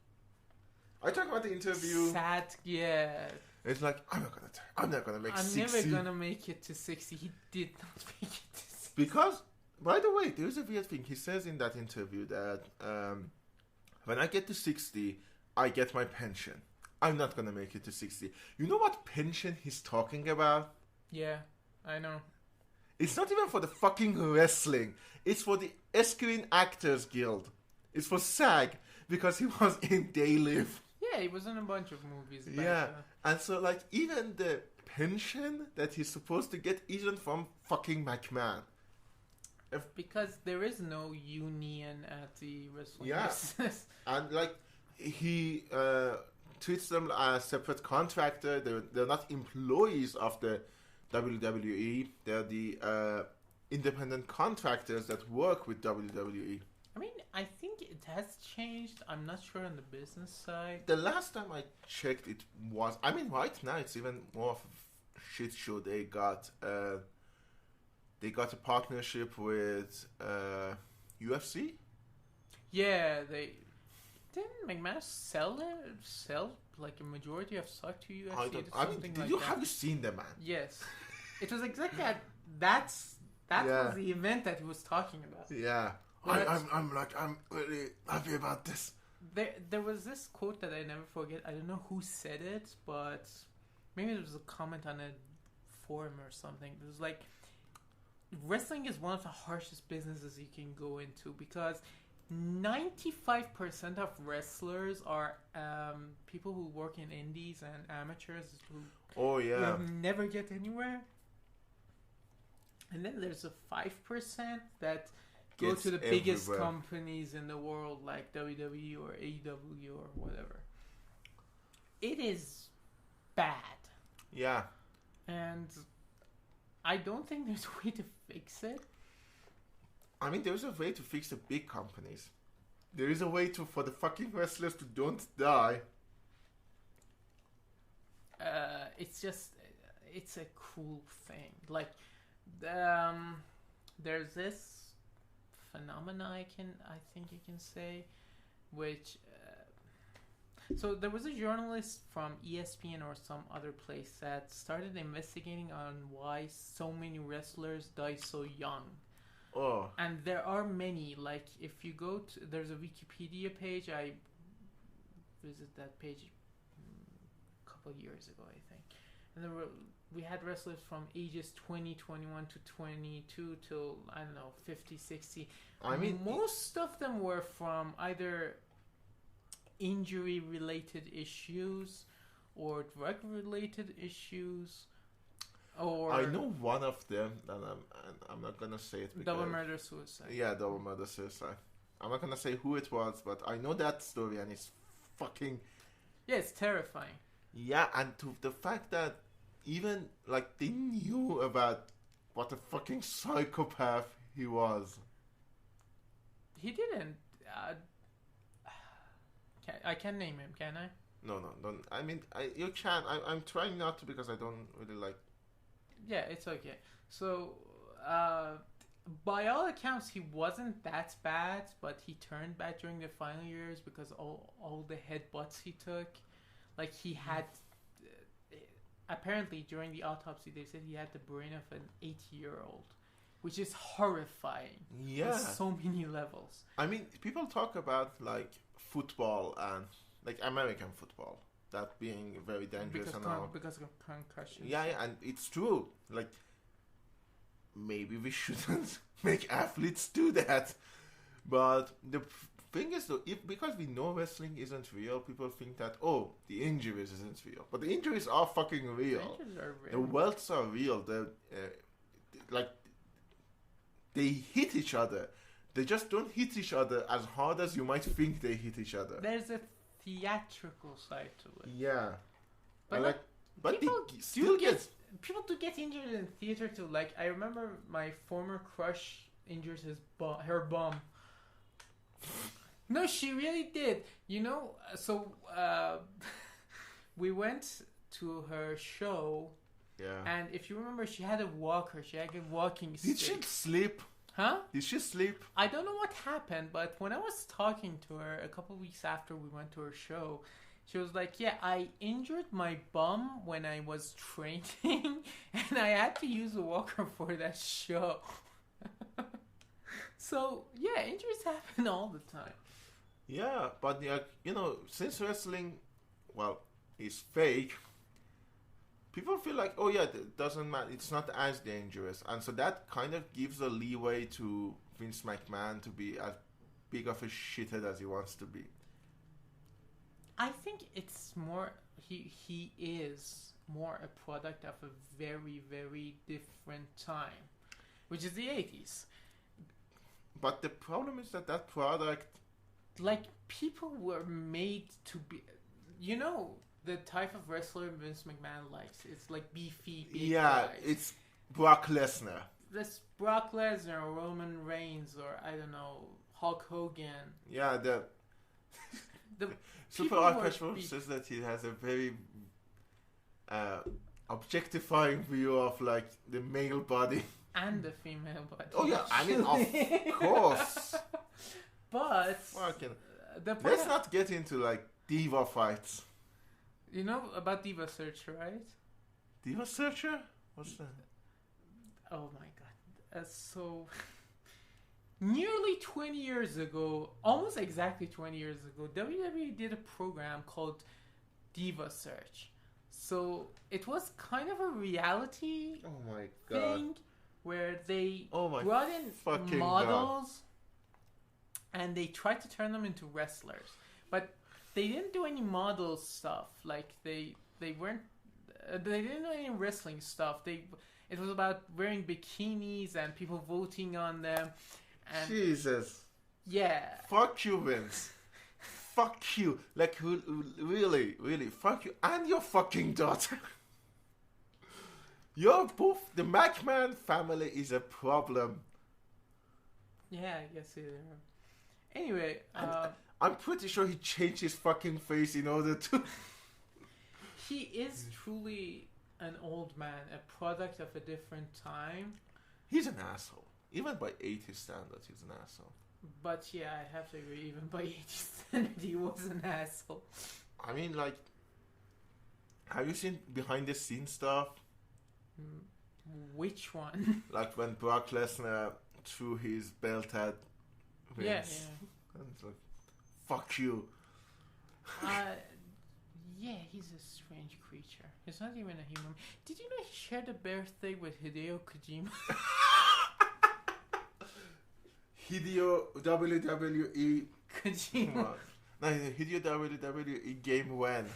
S1: I talk about the interview.
S2: Sad, yeah.
S1: It's like, I'm not gonna make 60.
S2: I'm never gonna make it to 60. He did not make it to 60.
S1: Because, by the way, there's a weird thing. He says in that interview that when I get to 60, I get my pension. I'm not gonna make it to 60. You know what pension he's talking about?
S2: Yeah, I know.
S1: It's not even for the fucking wrestling. It's for the Screen Actors Guild. It's for SAG, because he was in They Live.
S2: Yeah, he was in a bunch of movies.
S1: Yeah, and so like even the pension that he's supposed to get isn't from fucking McMahon.
S2: Because there is no union at the wrestling business.
S1: And like he treats them as separate contractor. They're not employees of the WWE. They're the independent contractors that work with WWE.
S2: I mean, I think it has changed. I'm not sure on the business side.
S1: The last time I checked, it was... I mean, right now it's even more of a shit show. They got a partnership with UFC.
S2: Yeah, didn't McMahon sell like a majority of stock to UFC?
S1: Have you seen the man?
S2: Yes, it was exactly that was the event that he was talking about.
S1: Yeah. I'm really happy about this.
S2: There was this quote that I never forget. I don't know who said it, but maybe it was a comment on a forum or something. It was like, wrestling is one of the harshest businesses you can go into because 95% of wrestlers are people who work in indies and amateurs who will never get anywhere. And then there's a 5% that go to the biggest companies in the world like WWE or AEW or whatever. It is bad.
S1: Yeah.
S2: And I don't think there's a way to fix it.
S1: I mean, there's a way to fix the big companies. There is a way for the fucking wrestlers to don't die.
S2: It's a cool thing. Like, there's this phenomena I think you can say, which So there was a journalist from ESPN or some other place that started investigating on why so many wrestlers die so young.
S1: Oh,
S2: And there are many. Like if you go to, there's a Wikipedia page. I visited that page a couple of years ago, I think. And we had wrestlers from ages 20, 21 to 22 till, I don't know, 50, 60.
S1: I mean,
S2: most of them were from either injury related issues or drug related issues, or
S1: I know one of them, and I'm not gonna say it because
S2: double murder suicide.
S1: Yeah, double murder suicide. I'm not gonna say who it was, but I know that story, and it's fucking
S2: Yeah, it's terrifying.
S1: yeah. And to the fact that even like they knew about what a fucking psychopath he was.
S2: He didn't. I can name him, can I?
S1: No, don't. I mean, you can. I'm trying not to because I don't really like.
S2: Yeah, it's okay. So, by all accounts, he wasn't that bad, but he turned bad during the final years because all the headbutts he took. Like, he had... apparently, during the autopsy, they said he had the brain of an 80-year-old, which is horrifying.
S1: Yeah.
S2: On so many levels.
S1: I mean, people talk about, like, football and, like, American football. That being very dangerous
S2: because of concussion.
S1: Yeah, and it's true. Like, maybe we shouldn't make athletes do that. But the thing is, though, because we know wrestling isn't real, people think that, oh, the injuries isn't real. But the injuries are fucking real.
S2: The injuries are real.
S1: The welts are real. They hit each other. They just don't hit each other as hard as you might think they hit each other.
S2: There's a theatrical side to it.
S1: Yeah.
S2: But
S1: people
S2: they
S1: still get...
S2: People do get injured in theater too. Like, I remember my former crush injured her bum. No, she really did. You know, so we went to her show.
S1: Yeah.
S2: And if you remember, she had a walker. She had a walking stick.
S1: Did she sleep?
S2: Huh?
S1: Did she sleep?
S2: I don't know what happened, but when I was talking to her a couple of weeks after we went to her show, she was like, yeah, I injured my bum when I was training, and I had to use a walker for that show. So, yeah, injuries happen all the time.
S1: Yeah, but, you know, since wrestling, well, is fake, people feel like, oh yeah, it doesn't matter, it's not as dangerous. And so that kind of gives a leeway to Vince McMahon to be as big of a shithead as he wants to be.
S2: I think it's more, he is more a product of a very, very different time, which is the 80s.
S1: But the problem is that product...
S2: Like, people were made to be, you know, the type of wrestler Vince McMahon likes. It's like beefy, big guys.
S1: It's Brock Lesnar.
S2: This Brock Lesnar or Roman Reigns or, I don't know, Hulk Hogan.
S1: Yeah, the Super Arcade says that he has a very objectifying view of, like, the male body.
S2: And the female body.
S1: Oh, yeah, I mean, of course.
S2: But...
S1: Fucking... Let's not get into, like, diva fights.
S2: You know about Diva Searcher, right?
S1: Diva Searcher? What's that?
S2: Oh my god. So, nearly 20 years ago, almost exactly 20 years ago, WWE did a program called Diva Search. So, it was kind of a reality thing where they brought in models and they tried to turn them into wrestlers. But they didn't do any model stuff. Like, they didn't do any wrestling stuff. It was about wearing bikinis and people voting on them. And
S1: Jesus.
S2: Yeah.
S1: Fuck you, Vince. Fuck you. Like, really, fuck you. And your fucking daughter. You're both... The McMahon family is a problem.
S2: Yeah, I guess it is. Anyway,
S1: I'm pretty sure he changed his fucking face in order to...
S2: He is truly an old man, a product of a different time.
S1: He's an asshole. Even by 80s standards, he's an asshole.
S2: But yeah, I have to agree, even by 80s standards, he was an asshole.
S1: I mean, like, have you seen behind the scenes stuff?
S2: Mm, which one?
S1: Like when Brock Lesnar threw his belt at Vince.
S2: Yeah.
S1: And it's like, fuck you.
S2: Yeah, he's a strange creature. He's not even a human. Did you know he shared a birthday with Hideo Kojima?
S1: Hideo WWE.
S2: Kojima.
S1: No, Hideo WWE game when?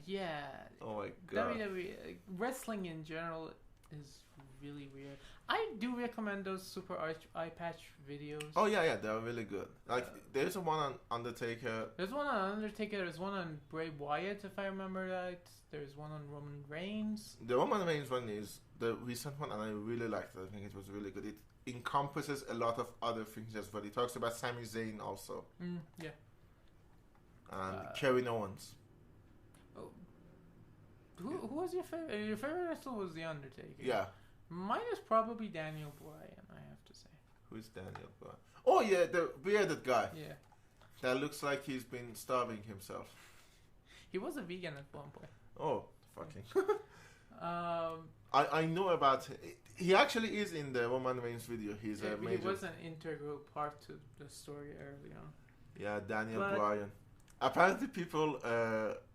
S2: Yeah.
S1: Oh my god.
S2: WWE wrestling in general is really weird. I do recommend those super eye patch videos.
S1: Oh yeah, they're really good. Like there's a one on Undertaker.
S2: There's one on Undertaker. There's one on Bray Wyatt, if I remember right. There's one on Roman Reigns.
S1: The Roman Reigns one is the recent one, and I really liked it. I think it was really good. It encompasses a lot of other things as well. It talks about Sami Zayn also.
S2: Yeah.
S1: And Kevin Owens.
S2: Oh. Who was your favorite? Your favorite wrestler was The Undertaker.
S1: Yeah.
S2: Mine is probably Daniel Bryan, I have to say.
S1: Who's Daniel Bryan? Oh yeah, the bearded guy.
S2: Yeah.
S1: That looks like he's been starving himself.
S2: He was a vegan at one point.
S1: Oh, fucking. I know about. He actually is in the Roman Reigns video. He's a major.
S2: He was an integral part to the story early on.
S1: Yeah, Daniel Bryan. Apparently, people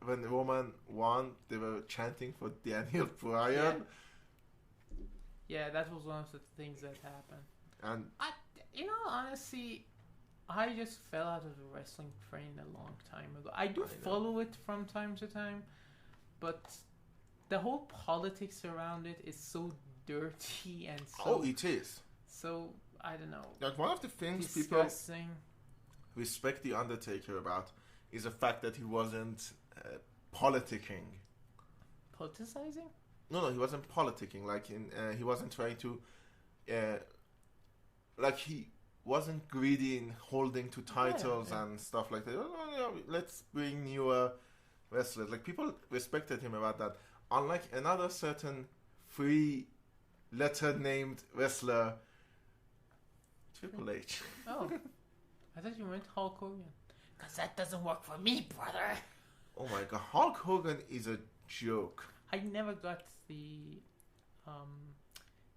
S1: when Roman won, they were chanting for Daniel Bryan.
S2: Yeah, that was one of the things that happened.
S1: And
S2: honestly, I just fell out of the wrestling train a long time ago. I do follow it from time to time, but the whole politics around it is so dirty and so...
S1: it is.
S2: So, I don't know.
S1: Like, one of the things
S2: disgusting.
S1: People respect The Undertaker about is the fact that he wasn't politicking.
S2: Politicizing?
S1: No, he wasn't politicking. Like, he wasn't trying to... like, he wasn't greedy in holding to titles and stuff like that. Let's bring newer wrestlers. Like, people respected him about that. Unlike another certain three-letter named wrestler, Triple H.
S2: Oh, I thought you meant Hulk Hogan. Because that doesn't work for me, brother.
S1: Oh my god, Hulk Hogan is a joke.
S2: I never got the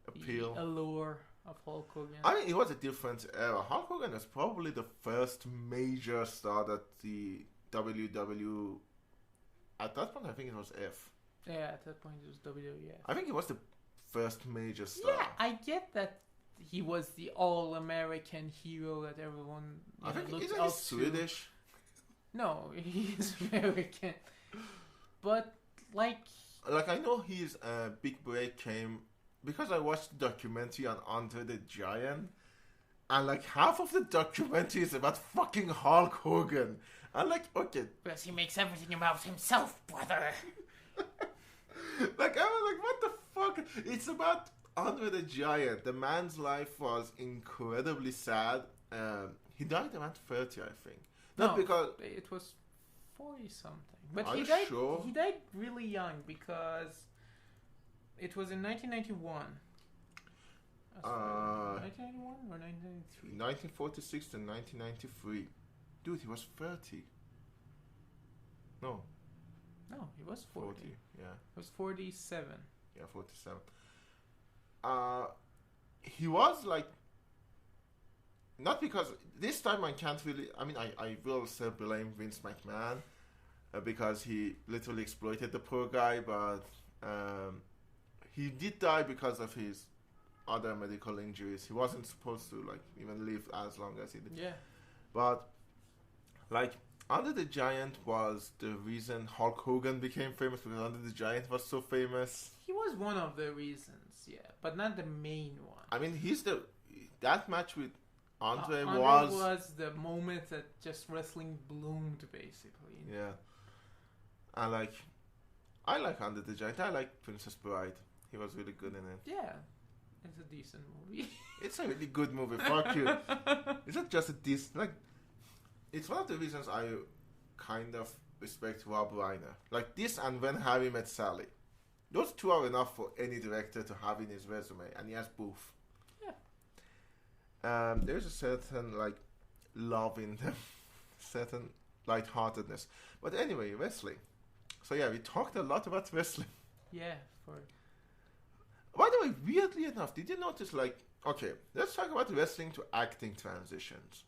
S1: appeal,
S2: the allure of Hulk Hogan.
S1: I mean, it was a different era. Hulk Hogan was probably the first major star that the WW. At that point, I think it was F.
S2: Yeah, at that point it was WWF.
S1: I think it was the first major star.
S2: Yeah, I get that he was the all-American hero that everyone looked up to.
S1: Swedish?
S2: No, he's American. But, like,
S1: I know his big break came because I watched the documentary on Andre the Giant, and like half of the documentary is about fucking Hulk Hogan. I'm like, okay.
S2: Because he makes everything about himself, brother.
S1: Like, I was like, what the fuck? It's about Andre the Giant. The man's life was incredibly sad. He died around 30, I think. Not because...
S2: it was 40-something. But
S1: he
S2: died really young because it was in 1991. 1991 or 1993?
S1: 1946 to 1993. Dude, he was 30. No,
S2: he was 40.
S1: Yeah.
S2: He was 47.
S1: Yeah, 47. He was like... Not because... This time I can't really... I mean, I will still blame Vince McMahon because he literally exploited the poor guy, but he did die because of his other medical injuries. He wasn't supposed to like even live as long as he did.
S2: Yeah.
S1: But like Under the Giant was the reason Hulk Hogan became famous, because Under the Giant was so famous.
S2: He was one of the reasons, yeah, but not the main one.
S1: I mean, that match with Andre
S2: was the moment that just wrestling bloomed, basically.
S1: Yeah. And like, I like Under the Giant. I like Princess Bride. He was really good in it.
S2: Yeah. It's a decent movie.
S1: It's a really good movie. Fuck you. It's not just a decent... Like, it's one of the reasons I kind of respect Rob Reiner. Like this and When Harry Met Sally. Those two are enough for any director to have in his resume. And he has both.
S2: Yeah.
S1: There's a certain, like, love in them. Certain lightheartedness. But anyway, wrestling. So yeah, we talked a lot about wrestling.
S2: Yeah, for
S1: By the way, weirdly enough, did you notice, like, okay, let's talk about wrestling to acting transitions.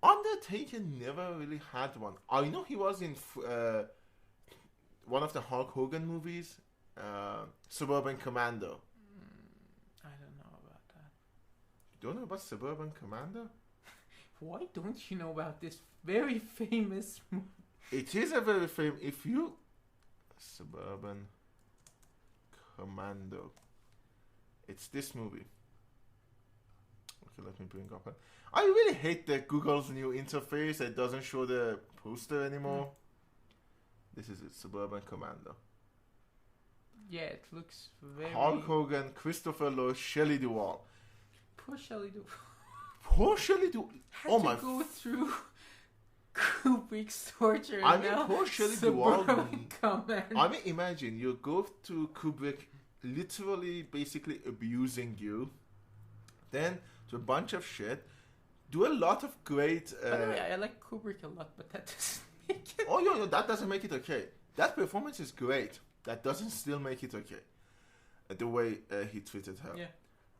S1: Undertaker never really had one. I know he was in one of the Hulk Hogan movies, Suburban Commando.
S2: I don't know about that.
S1: You don't know about Suburban Commando?
S2: Why don't you know about this very famous movie?
S1: It is a very famous. If you Suburban Commando, it's this movie. Okay, let me bring up it. I really hate the Google's new interface. It doesn't show the poster anymore. This is it, Suburban Commando.
S2: Yeah, it looks very...
S1: Hulk Hogan, Christopher Lloyd, Shelley Duvall.
S2: Poor Shelley Duvall.
S1: Poor Shelley Duvall.
S2: Had to go through Kubrick's torture.
S1: I mean, poor Shelley Duvall.
S2: Commando.
S1: I mean, imagine you go to Kubrick, literally, basically abusing you, then to a bunch of shit, do a lot of great.
S2: By the way, I like Kubrick a lot, but that doesn't make it.
S1: Oh no, that doesn't make it okay. That performance is great. That doesn't still make it okay. The way he treated her.
S2: Yeah.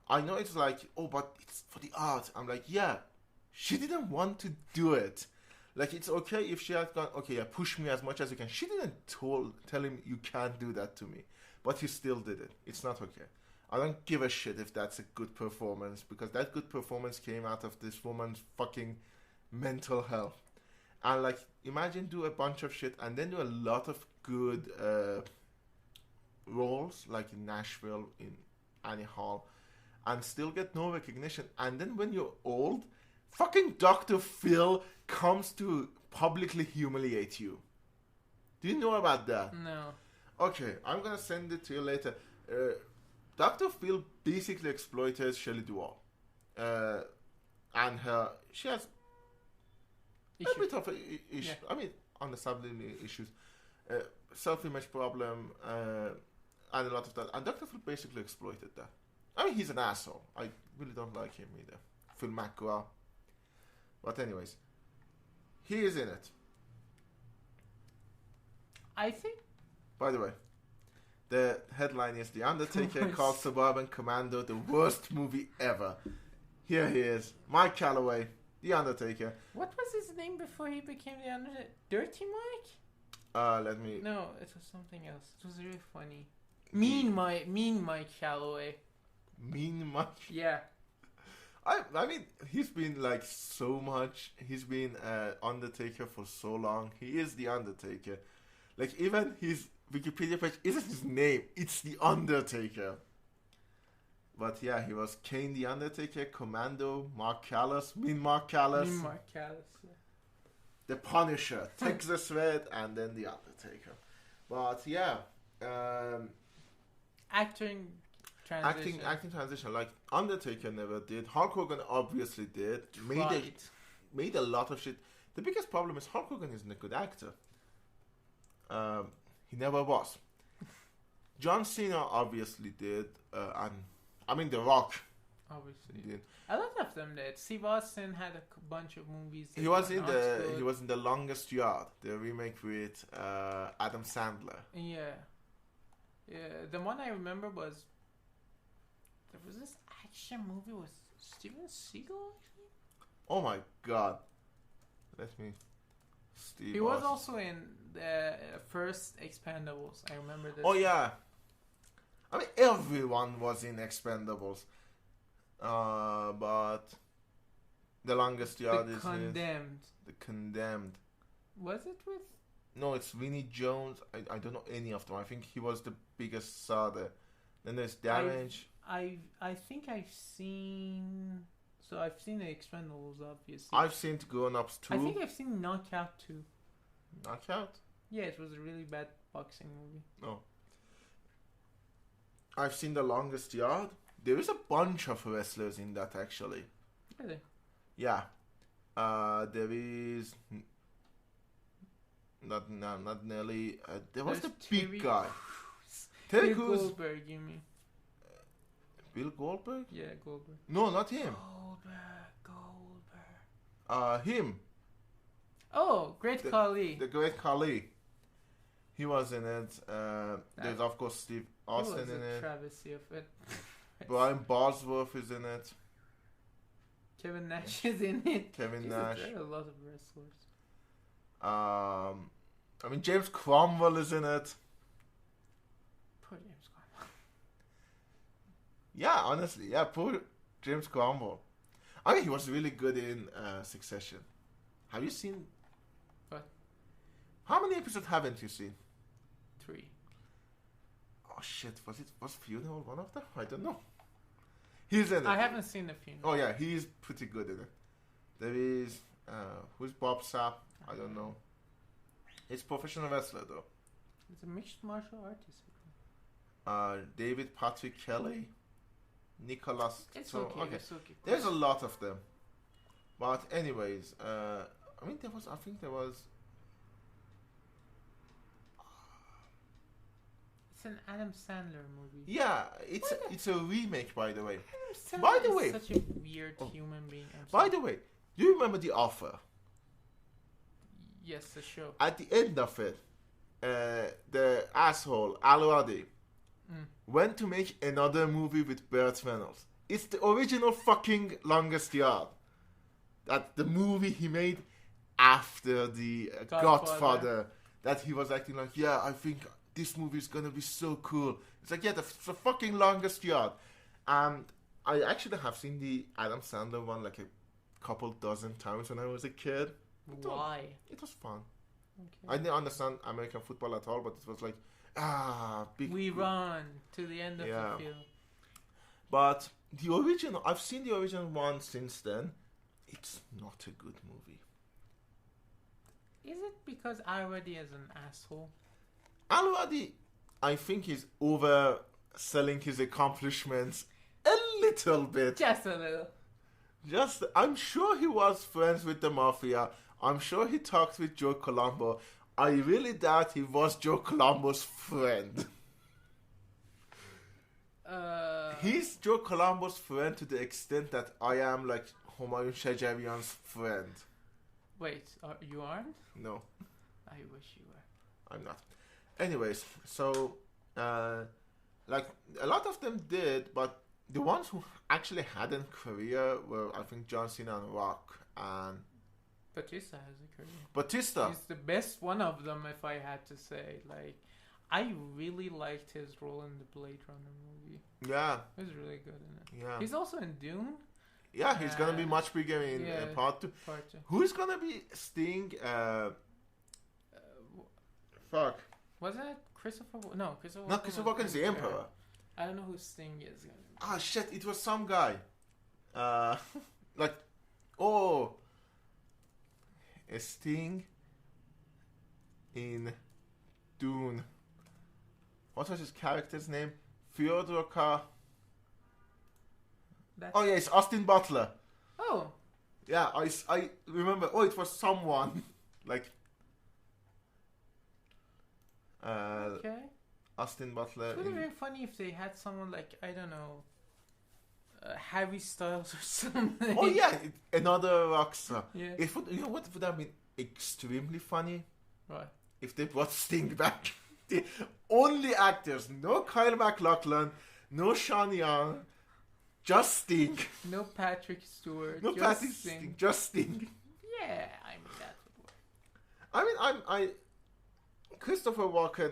S1: I know it's like, oh, but it's for the art. I'm like, yeah, she didn't want to do it. Like, it's okay if she had gone, okay, yeah, push me as much as you can. She didn't tell him, you can't do that to me. But he still did it. It's not okay. I don't give a shit if that's a good performance, because that good performance came out of this woman's fucking mental health. And, like, imagine do a bunch of shit and then do a lot of good roles, like in Nashville, in Annie Hall, and still get no recognition. And then when you're old, fucking Dr. Phil comes to publicly humiliate you. Do you know about that?
S2: No.
S1: Okay, I'm gonna send it to you later. Dr. Phil basically exploited Shelley Duvall. And she has a bit of a issue. Yeah. I mean, understandably issues. Self-image problem, and a lot of that. And Dr. Phil basically exploited that. I mean, he's an asshole. I really don't like him either. Phil McGraw. But anyways, he is in it.
S2: I think...
S1: By the way, the headline is The Undertaker called Suburban Commando the worst movie ever. Here he is, Mike Calloway, The Undertaker.
S2: What was his name before he became The Undertaker? Dirty Mike?
S1: Let me...
S2: No, it was something else. It was really funny. Mean Mike Calloway.
S1: Mean Mike?
S2: Yeah.
S1: I mean, he's been like so much. He's been Undertaker for so long. He is The Undertaker. Like, even his Wikipedia page isn't his name. It's The Undertaker. But yeah, he was Kane the Undertaker, Commando, Mark Callis, Mean Mark Callis.
S2: Mean Mark Callis, yeah.
S1: The Punisher, Texas Red, and then The Undertaker. But yeah.
S2: Acting transition.
S1: Like, Undertaker never did. Hulk Hogan obviously did. Made a lot of shit. The biggest problem is Hulk Hogan isn't a good actor. He never was. John Cena obviously did. And I mean, The Rock
S2: obviously
S1: did.
S2: A lot of them did. Steve Austin had a bunch of movies.
S1: He was in The Longest Yard, the remake with Adam Sandler.
S2: Yeah. The one I remember was there was this action movie with Steven Seagal.
S1: Oh my god! Let me.
S2: He was also in the first Expendables. I remember this.
S1: Oh yeah. I mean, everyone was in Expendables. But The Longest Yard is
S2: Condemned.
S1: The Condemned.
S2: Was it with?
S1: No, it's Vinnie Jones. I don't know any of them. I think he was the biggest star there. Then there's Damage.
S2: I think I've seen. So I've seen the Expendables, obviously.
S1: I've seen Grown Ups 2.
S2: I think I've seen Knockout 2.
S1: Knockout?
S2: Yeah, it was a really bad boxing movie.
S1: Oh. I've seen The Longest Yard. There is a bunch of wrestlers in that, actually.
S2: Really?
S1: Yeah. There is... Not Nelly. There was the big guy.
S2: Bill Goldberg, you mean?
S1: Bill Goldberg?
S2: Yeah, Goldberg.
S1: No, not him.
S2: Goldberg.
S1: Him.
S2: Oh, Great Khali.
S1: The Great Khali. He was in it. There's of course Steve Austin in it.
S2: Travesty of it.
S1: Brian Bosworth is in it.
S2: Kevin Nash is in it.
S1: Kevin
S2: Jesus,
S1: Nash.
S2: there are a lot of wrestlers.
S1: I mean, James Cromwell is in it.
S2: Poor James Cromwell.
S1: Yeah, honestly, yeah, poor James Cromwell. I mean, he was really good in Succession. Have you seen?
S2: What?
S1: How many episodes haven't you seen?
S2: 3.
S1: Oh shit! Was Funeral one of them? I don't know. He's in it.
S2: I haven't seen the Funeral.
S1: Oh yeah, he's pretty good in it. There is who's Bob Sapp? I don't know. He's a professional wrestler though.
S2: It's a mixed martial artist.
S1: David Patrick Kelly, Nicholas.
S2: It's okay. It's okay.
S1: There's a lot of them. But anyways, I mean I think there was.
S2: It's an Adam Sandler movie.
S1: Yeah, it's a remake, by the way.
S2: Adam Sandler
S1: By the
S2: is
S1: way,
S2: such a weird human being.
S1: by the way, do you remember The Offer?
S2: Yes, the show.
S1: At the end of it, the asshole Al Ruddy went to make another movie with Burt Reynolds. It's the original fucking Longest Yard. That the movie he made after the Godfather. That he was acting like, yeah, I think this movie is gonna be so cool. It's like, yeah, the fucking Longest Yard. And I actually have seen the Adam Sandler one like a couple dozen times when I was a kid.
S2: Why?
S1: It was fun.
S2: Okay.
S1: I didn't understand American football at all, but it was like, big.
S2: We run to the end of the field.
S1: But the original, I've seen the original one since then. It's not a good movie.
S2: Is it because Already is an asshole?
S1: Al-Wadi, I think, is overselling his accomplishments a little bit.
S2: Just a little.
S1: I'm sure he was friends with the mafia. I'm sure he talked with Joe Colombo. I really doubt he was Joe Colombo's friend. He's Joe Colombo's friend to the extent that I am like Humayun Shajarian's friend.
S2: Wait, you aren't?
S1: No.
S2: I wish you were.
S1: I'm not. Anyways, so, like, a lot of them did, but the ones who actually had a career were, I think, John Cena and Rock, and...
S2: Batista has a career.
S1: Batista!
S2: He's the best one of them, if I had to say. Like, I really liked his role in the Blade Runner movie.
S1: Yeah.
S2: He was really good in it.
S1: Yeah.
S2: He's also in Dune.
S1: Yeah, he's gonna be much bigger in part 2.
S2: Part 2.
S1: Who's gonna be Sting? Fuck.
S2: Wasn't it Christopher? No, Christopher.
S1: No, Christopher Walken is the Emperor.
S2: I don't know who Sting is.
S1: Ah, shit! It was some guy. Like, a Sting in Dune. What was his character's name? Fyodor Oh yeah, it's Austin Butler.
S2: Oh.
S1: Yeah, I remember. Oh, it was someone like.
S2: Okay.
S1: Austin Butler.
S2: It would have been funny if they had someone like, I don't know, Harry Styles or something.
S1: Oh yeah, another rock star.
S2: Yeah.
S1: It would, you know what would have been extremely funny?
S2: What?
S1: If they brought Sting back. The only actors, no Kyle MacLachlan, no Sean Young, just Sting.
S2: No Patrick Stewart.
S1: No
S2: just
S1: Patrick
S2: Sting.
S1: Sting, just Sting.
S2: Yeah, I mean that would work.
S1: I mean, Christopher Walken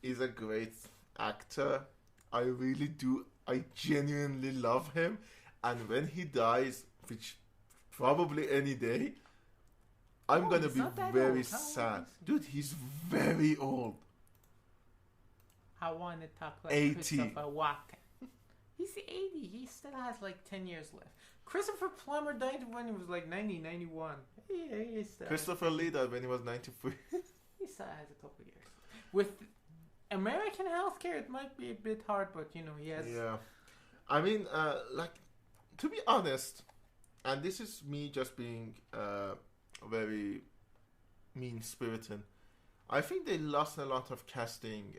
S1: is a great actor. I really do. I genuinely love him. And when he dies, which probably any day, I'm gonna be very sad. Dude, he's very old.
S2: I want to talk like
S1: 80.
S2: Christopher Walken. He's 80. He still has like 10 years left. Christopher Plummer died when he was like 90, 91. He still
S1: Christopher Lee died when he was 93.
S2: He still has a couple years. With American healthcare, it might be a bit hard, but you know, he has...
S1: Yeah. I mean, like, to be honest, and this is me just being very mean-spirited, I think they lost a lot of casting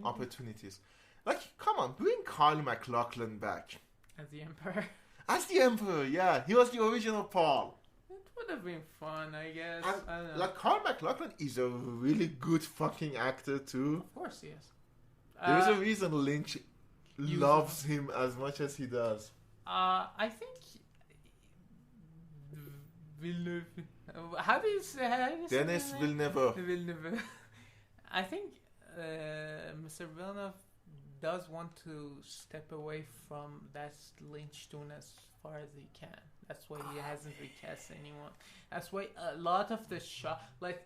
S1: opportunities. Like, come on, bring Kyle MacLachlan back.
S2: As the Emperor.
S1: As the Emperor, yeah. He was the original Paul.
S2: It would have been fun, I guess.
S1: And
S2: I don't know.
S1: like Carl McLachlan is a really good fucking actor too.
S2: Of course he is.
S1: There's a reason Lynch
S2: You-
S1: loves him as much as he does.
S2: I think Villeneuve. How do you say?
S1: Dennis
S2: that?
S1: Villeneuve.
S2: Villeneuve. I think Mr. Villeneuve does want to step away from that Lynch tune as far as he can. That's why he hasn't recast anyone. That's why a lot of the shot, like,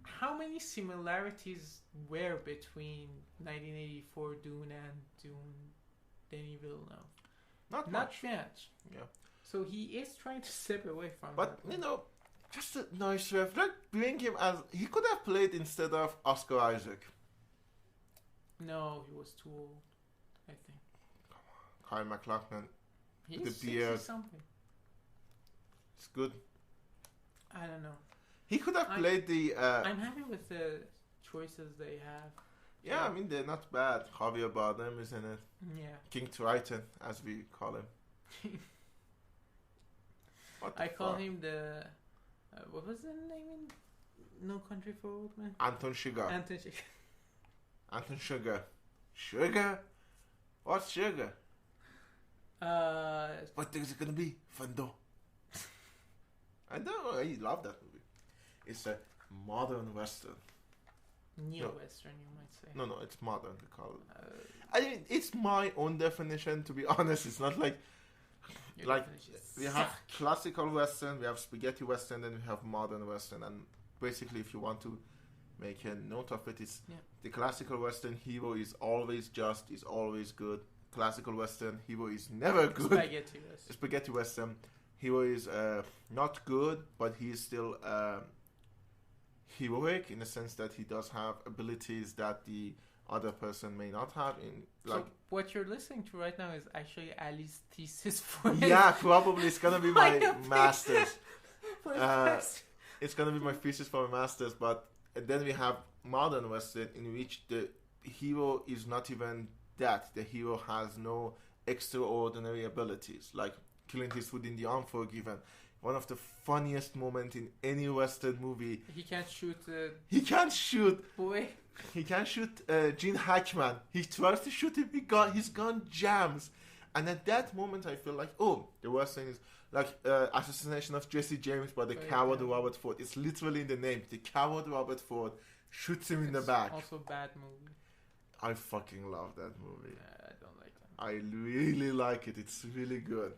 S2: how many similarities were between 1984 Dune and Dune Denis Villeneuve?
S1: Not
S2: Not
S1: much.
S2: much.
S1: Yeah.
S2: So he is trying to step away from
S1: But,
S2: that.
S1: you know, just a nice ref. Like, bring him as... He could have played instead of Oscar Isaac.
S2: No, he was too old, I think.
S1: Kyle MacLachlan.
S2: He's
S1: The
S2: 60
S1: beard.
S2: something.
S1: It's good.
S2: I don't know.
S1: He could have played the...
S2: I'm happy with the choices they have.
S1: yeah, I mean, they're not bad. Javier Bardem is in it.
S2: Yeah.
S1: King Triton, as we call him. What the
S2: I call
S1: fuck?
S2: him the... what was the name in No Country for Old Men?
S1: Anton Sugar.
S2: Anton Chigurh.
S1: Anton Sugar. Sugar? What's sugar? What is it gonna be? Fando. I know, I love that movie. It's a modern western.
S2: Neo-Western, you might say.
S1: No, it's modern, they call it. I mean, it's my own definition, to be honest. It's not like...
S2: Your
S1: Like,
S2: definition is
S1: we have
S2: suck.
S1: classical western, we have spaghetti western, then we have modern western. And basically, if you want to make a note of it, it's the classical western hero is always just, is always good. Classical western hero is never good.
S2: Spaghetti Western.
S1: Spaghetti western hero is not good, but he is still heroic in the sense that he does have abilities that the other person may not have. In like,
S2: So what you're listening to right now is actually Ali's thesis for his,
S1: yeah, probably it's gonna be my
S2: opinion.
S1: master's.
S2: for his
S1: Uh,
S2: text.
S1: It's gonna be my thesis for my master's. But then we have modern western, in which the hero is not even that. The hero has no extraordinary abilities, like Clint Eastwood in The Unforgiven. One of the funniest moments in any western movie.
S2: He can't shoot the
S1: He can't shoot.
S2: boy.
S1: He can't shoot Gene Hackman. He tries to shoot him. His gun jams. And at that moment, I feel like, oh, the worst thing is like Assassination of Jesse James by the
S2: Oh, yeah,
S1: coward
S2: yeah.
S1: Robert Ford. It's literally in the name. The coward Robert Ford shoots him in the
S2: It's
S1: back.
S2: Also bad movie.
S1: I fucking love that movie.
S2: I don't like that.
S1: I really like it. It's really good.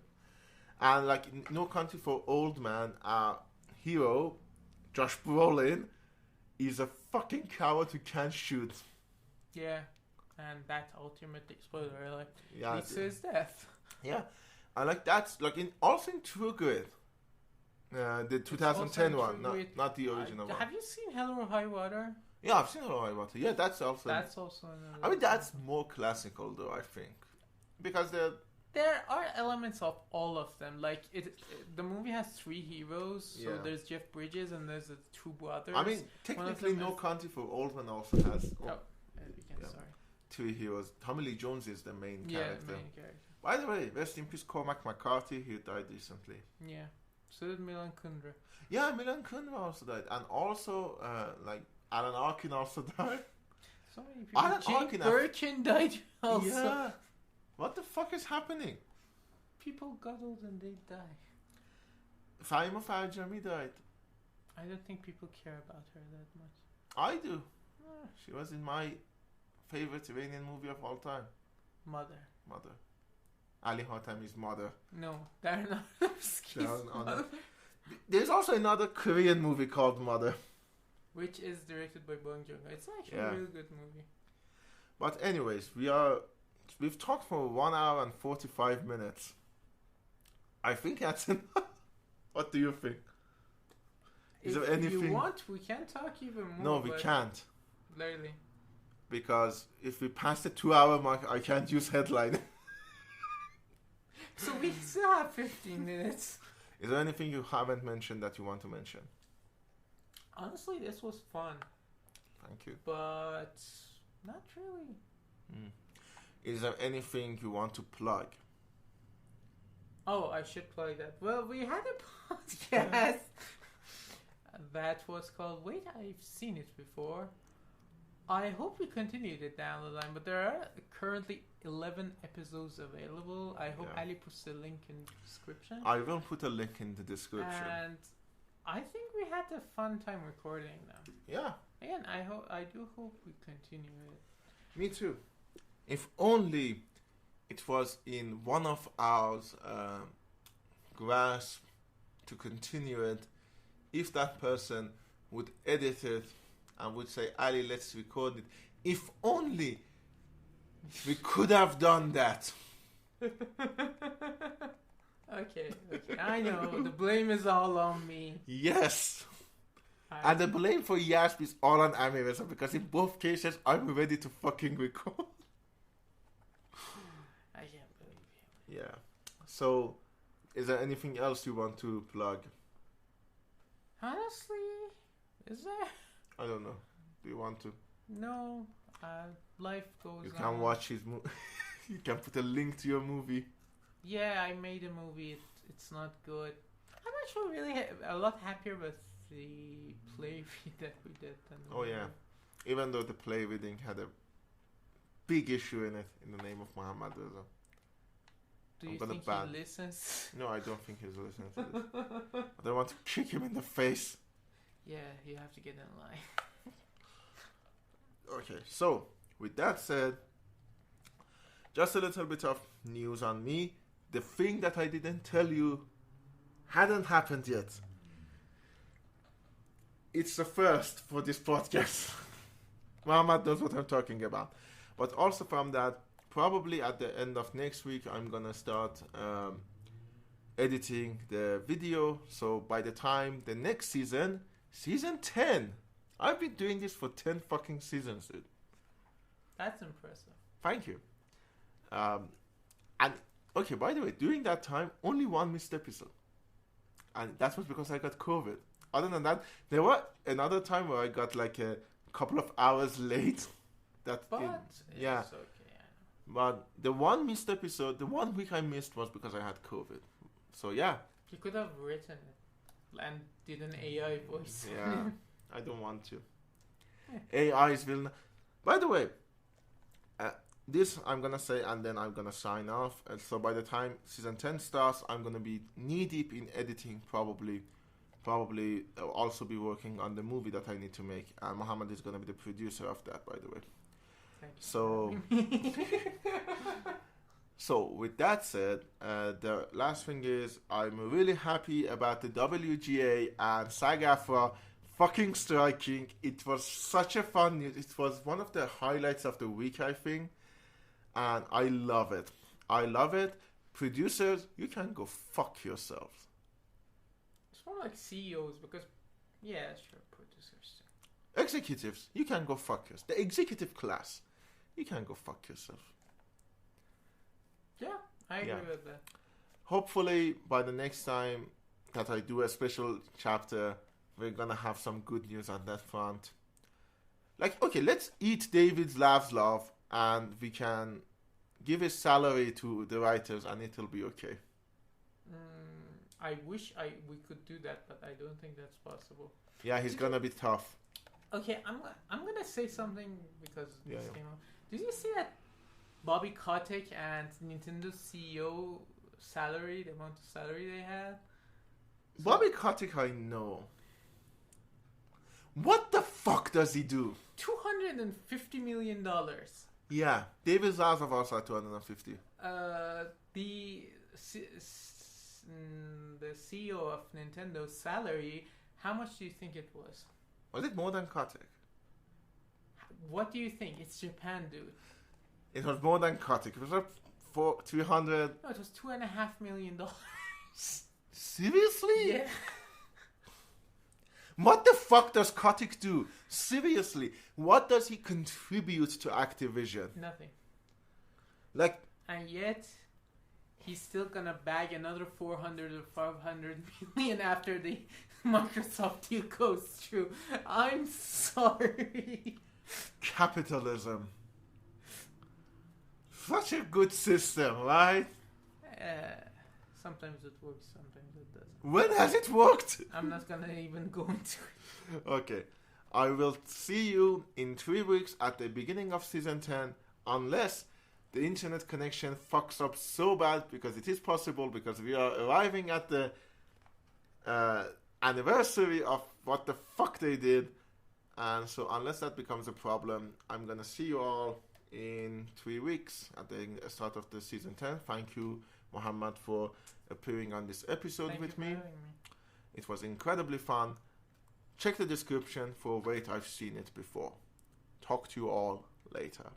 S1: And like in No Country for Old Men, our hero, Josh Brolin, is a fucking coward who can't shoot.
S2: Yeah, and that ultimately spoiler alert
S1: Yeah,
S2: leads to his death.
S1: yeah. I like that's like in also in True Grit. The 2010
S2: also
S1: one,
S2: True
S1: not,
S2: Grit.
S1: not the original one.
S2: Have you seen Hell or High Water?
S1: Yeah, I've seen Hello I Want to. Yeah, that's also.
S2: That's also another.
S1: I mean, that's more classical though. I think because they're
S2: There are elements of all of them. Like the movie has three heroes. So
S1: Yeah.
S2: there's Jeff Bridges and there's the two brothers.
S1: I mean,
S2: One of
S1: technically,
S2: them
S1: No
S2: is-
S1: Country for Old Men also has
S2: we can,
S1: Yeah.
S2: sorry.
S1: two heroes. Tommy Lee Jones is the main
S2: Yeah,
S1: character.
S2: main character.
S1: By the way, rest in peace, Cormac McCarthy, who died recently.
S2: Yeah. So did Milan Kundera.
S1: Yeah, Milan Kundera also died, and also like Alan Arkin also died.
S2: So many people.
S1: Alan
S2: Jane
S1: Arkin,
S2: Birkin died also.
S1: Yeah, what the fuck is happening?
S2: People got old and they die.
S1: Faima Farjami died.
S2: I don't think people care about her that much.
S1: I do.
S2: Ah,
S1: She was in my favorite Iranian movie of all time,
S2: Mother.
S1: Mother. Ali Hatami's Mother.
S2: No, Darren Aronofsky's
S1: Darren Aron-
S2: Mother,
S1: There's also another Korean movie called Mother.
S2: which is directed by Bong Joon-ho. It's actually
S1: Yeah.
S2: a really good movie.
S1: But anyways, we've talked for 1 hour and 45 minutes. I think that's enough. What do you think? Is
S2: If
S1: there anything?
S2: you want, we can talk even more.
S1: No, we
S2: but
S1: can't.
S2: Literally.
S1: Because if we pass the 2-hour mark, I can't use headline.
S2: So we still have 15 minutes.
S1: Is there anything you haven't mentioned that you want to mention?
S2: Honestly, this was fun,
S1: Thank you.
S2: but not really.
S1: Is there anything you want to plug?
S2: Oh, I should plug that. Well, we had a podcast that was called. Wait, I've seen it before. I hope we continued it down the line, but there are currently 11 episodes available. I hope
S1: Yeah.
S2: Ali puts the link in the description.
S1: I will put a link in the description.
S2: And I think we had a fun time recording them.
S1: Yeah,
S2: Again, I do hope we continue it.
S1: me too. If only it was in one of our grasp to continue it, if that person would edit it and would say, Ali, let's record it. If only we could have done that.
S2: Okay, I know. The blame is all on me.
S1: Yes. And the blame for Yasp is all on Amireza, because in both cases, I'm ready to fucking record.
S2: I can't believe you.
S1: Yeah. So, is there anything else you want to plug?
S2: Honestly, is there?
S1: I don't know. Do you want to?
S2: No. Life goes
S1: You
S2: on.
S1: can watch his movie. You can put a link to your movie.
S2: Yeah, I made a movie. It's not good. I'm actually really a lot happier with the play read that we did. Than the
S1: Oh, yeah.
S2: movie.
S1: Even though the play reading had a big issue in it, in the name of Mohammad Reza.
S2: Do
S1: I'm
S2: you
S1: gonna
S2: think
S1: ban.
S2: he listens?
S1: No, I don't think he's listening to this. I want to kick him in the face.
S2: Yeah, you have to get in line.
S1: Okay, so with that said, just a little bit of news on me. The thing that I didn't tell you hadn't happened yet. It's the first for this podcast. Mohammad knows what I'm talking about. But also from that, probably at the end of next week, I'm gonna start editing the video. So by the time the next season 10, I've been doing this for 10 fucking seasons, dude.
S2: That's impressive.
S1: Thank you. And okay, by the way, during that time, only one missed episode, and that was because I got COVID. Other than that, there was another time where I got like a couple of hours late.
S2: But
S1: yeah.
S2: it's okay.
S1: But the one missed episode, the 1 week I missed was because I had COVID. So yeah.
S2: You could have written it and did an AI voice.
S1: Yeah. I don't want to. AIs will. By the way, this I'm gonna say, and then I'm gonna sign off. And so by the time season 10 starts, I'm gonna be knee deep in editing. Probably I'll also be working on the movie that I need to make. And Mohammed is gonna be the producer of that, by the way.
S2: Thank you.
S1: So, so with that said, the last thing is I'm really happy about the WGA and SAG-AFTRA fucking striking. It was such a fun news. It was one of the highlights of the week, I think, and I love it. I love it. Producers, you can go fuck yourselves.
S2: It's more like CEOs because, yeah, sure, producers.
S1: Executives, you can go fuck yourselves. The executive class, you can go fuck yourself.
S2: Yeah, I agree
S1: Yeah.
S2: with that.
S1: Hopefully, by the next time that I do a special chapter, we're gonna have some good news on that front. Like, okay, let's eat David's last love, and we can give his salary to the writers, and it'll be okay.
S2: I wish we could do that, but I don't think that's possible.
S1: Yeah, he's gonna be tough.
S2: Okay, I'm gonna say something because
S1: Yeah,
S2: this
S1: yeah.
S2: came up. Did you see that Bobby Kotick and Nintendo CEO salary, the amount of salary they had?
S1: Bobby Kotick, I know. What the fuck does he do?
S2: $250 million.
S1: Yeah, David Zaslav also at 250.
S2: The CEO of Nintendo's salary, how much do you think it was?
S1: Was it more than Kotick?
S2: What do you think? It's Japan, dude.
S1: It was more than Kotick. It was like 300.
S2: No, it was $2.5 million.
S1: Seriously?
S2: Yeah.
S1: What the fuck does Kotick do? Seriously, what does he contribute to Activision?
S2: Nothing.
S1: Like,
S2: And yet, he's still gonna bag another 400 or 500 million after the Microsoft deal goes through. I'm sorry.
S1: capitalism. Such a good system, right?
S2: Sometimes it works, sometimes it doesn't.
S1: When has it worked?
S2: I'm not gonna even go into it.
S1: Okay. I will see you in 3 weeks at the beginning of season 10, unless the internet connection fucks up so bad, because it is possible, because we are arriving at the anniversary of what the fuck they did. And so unless that becomes a problem, I'm gonna see you all in 3 weeks at the start of the season 10. Thank you, Mohammad, for appearing on this episode
S2: Thank
S1: with
S2: you for
S1: me.
S2: having me.
S1: It was incredibly fun. Check the description for Wait, I've Seen It Before. Talk to you all later.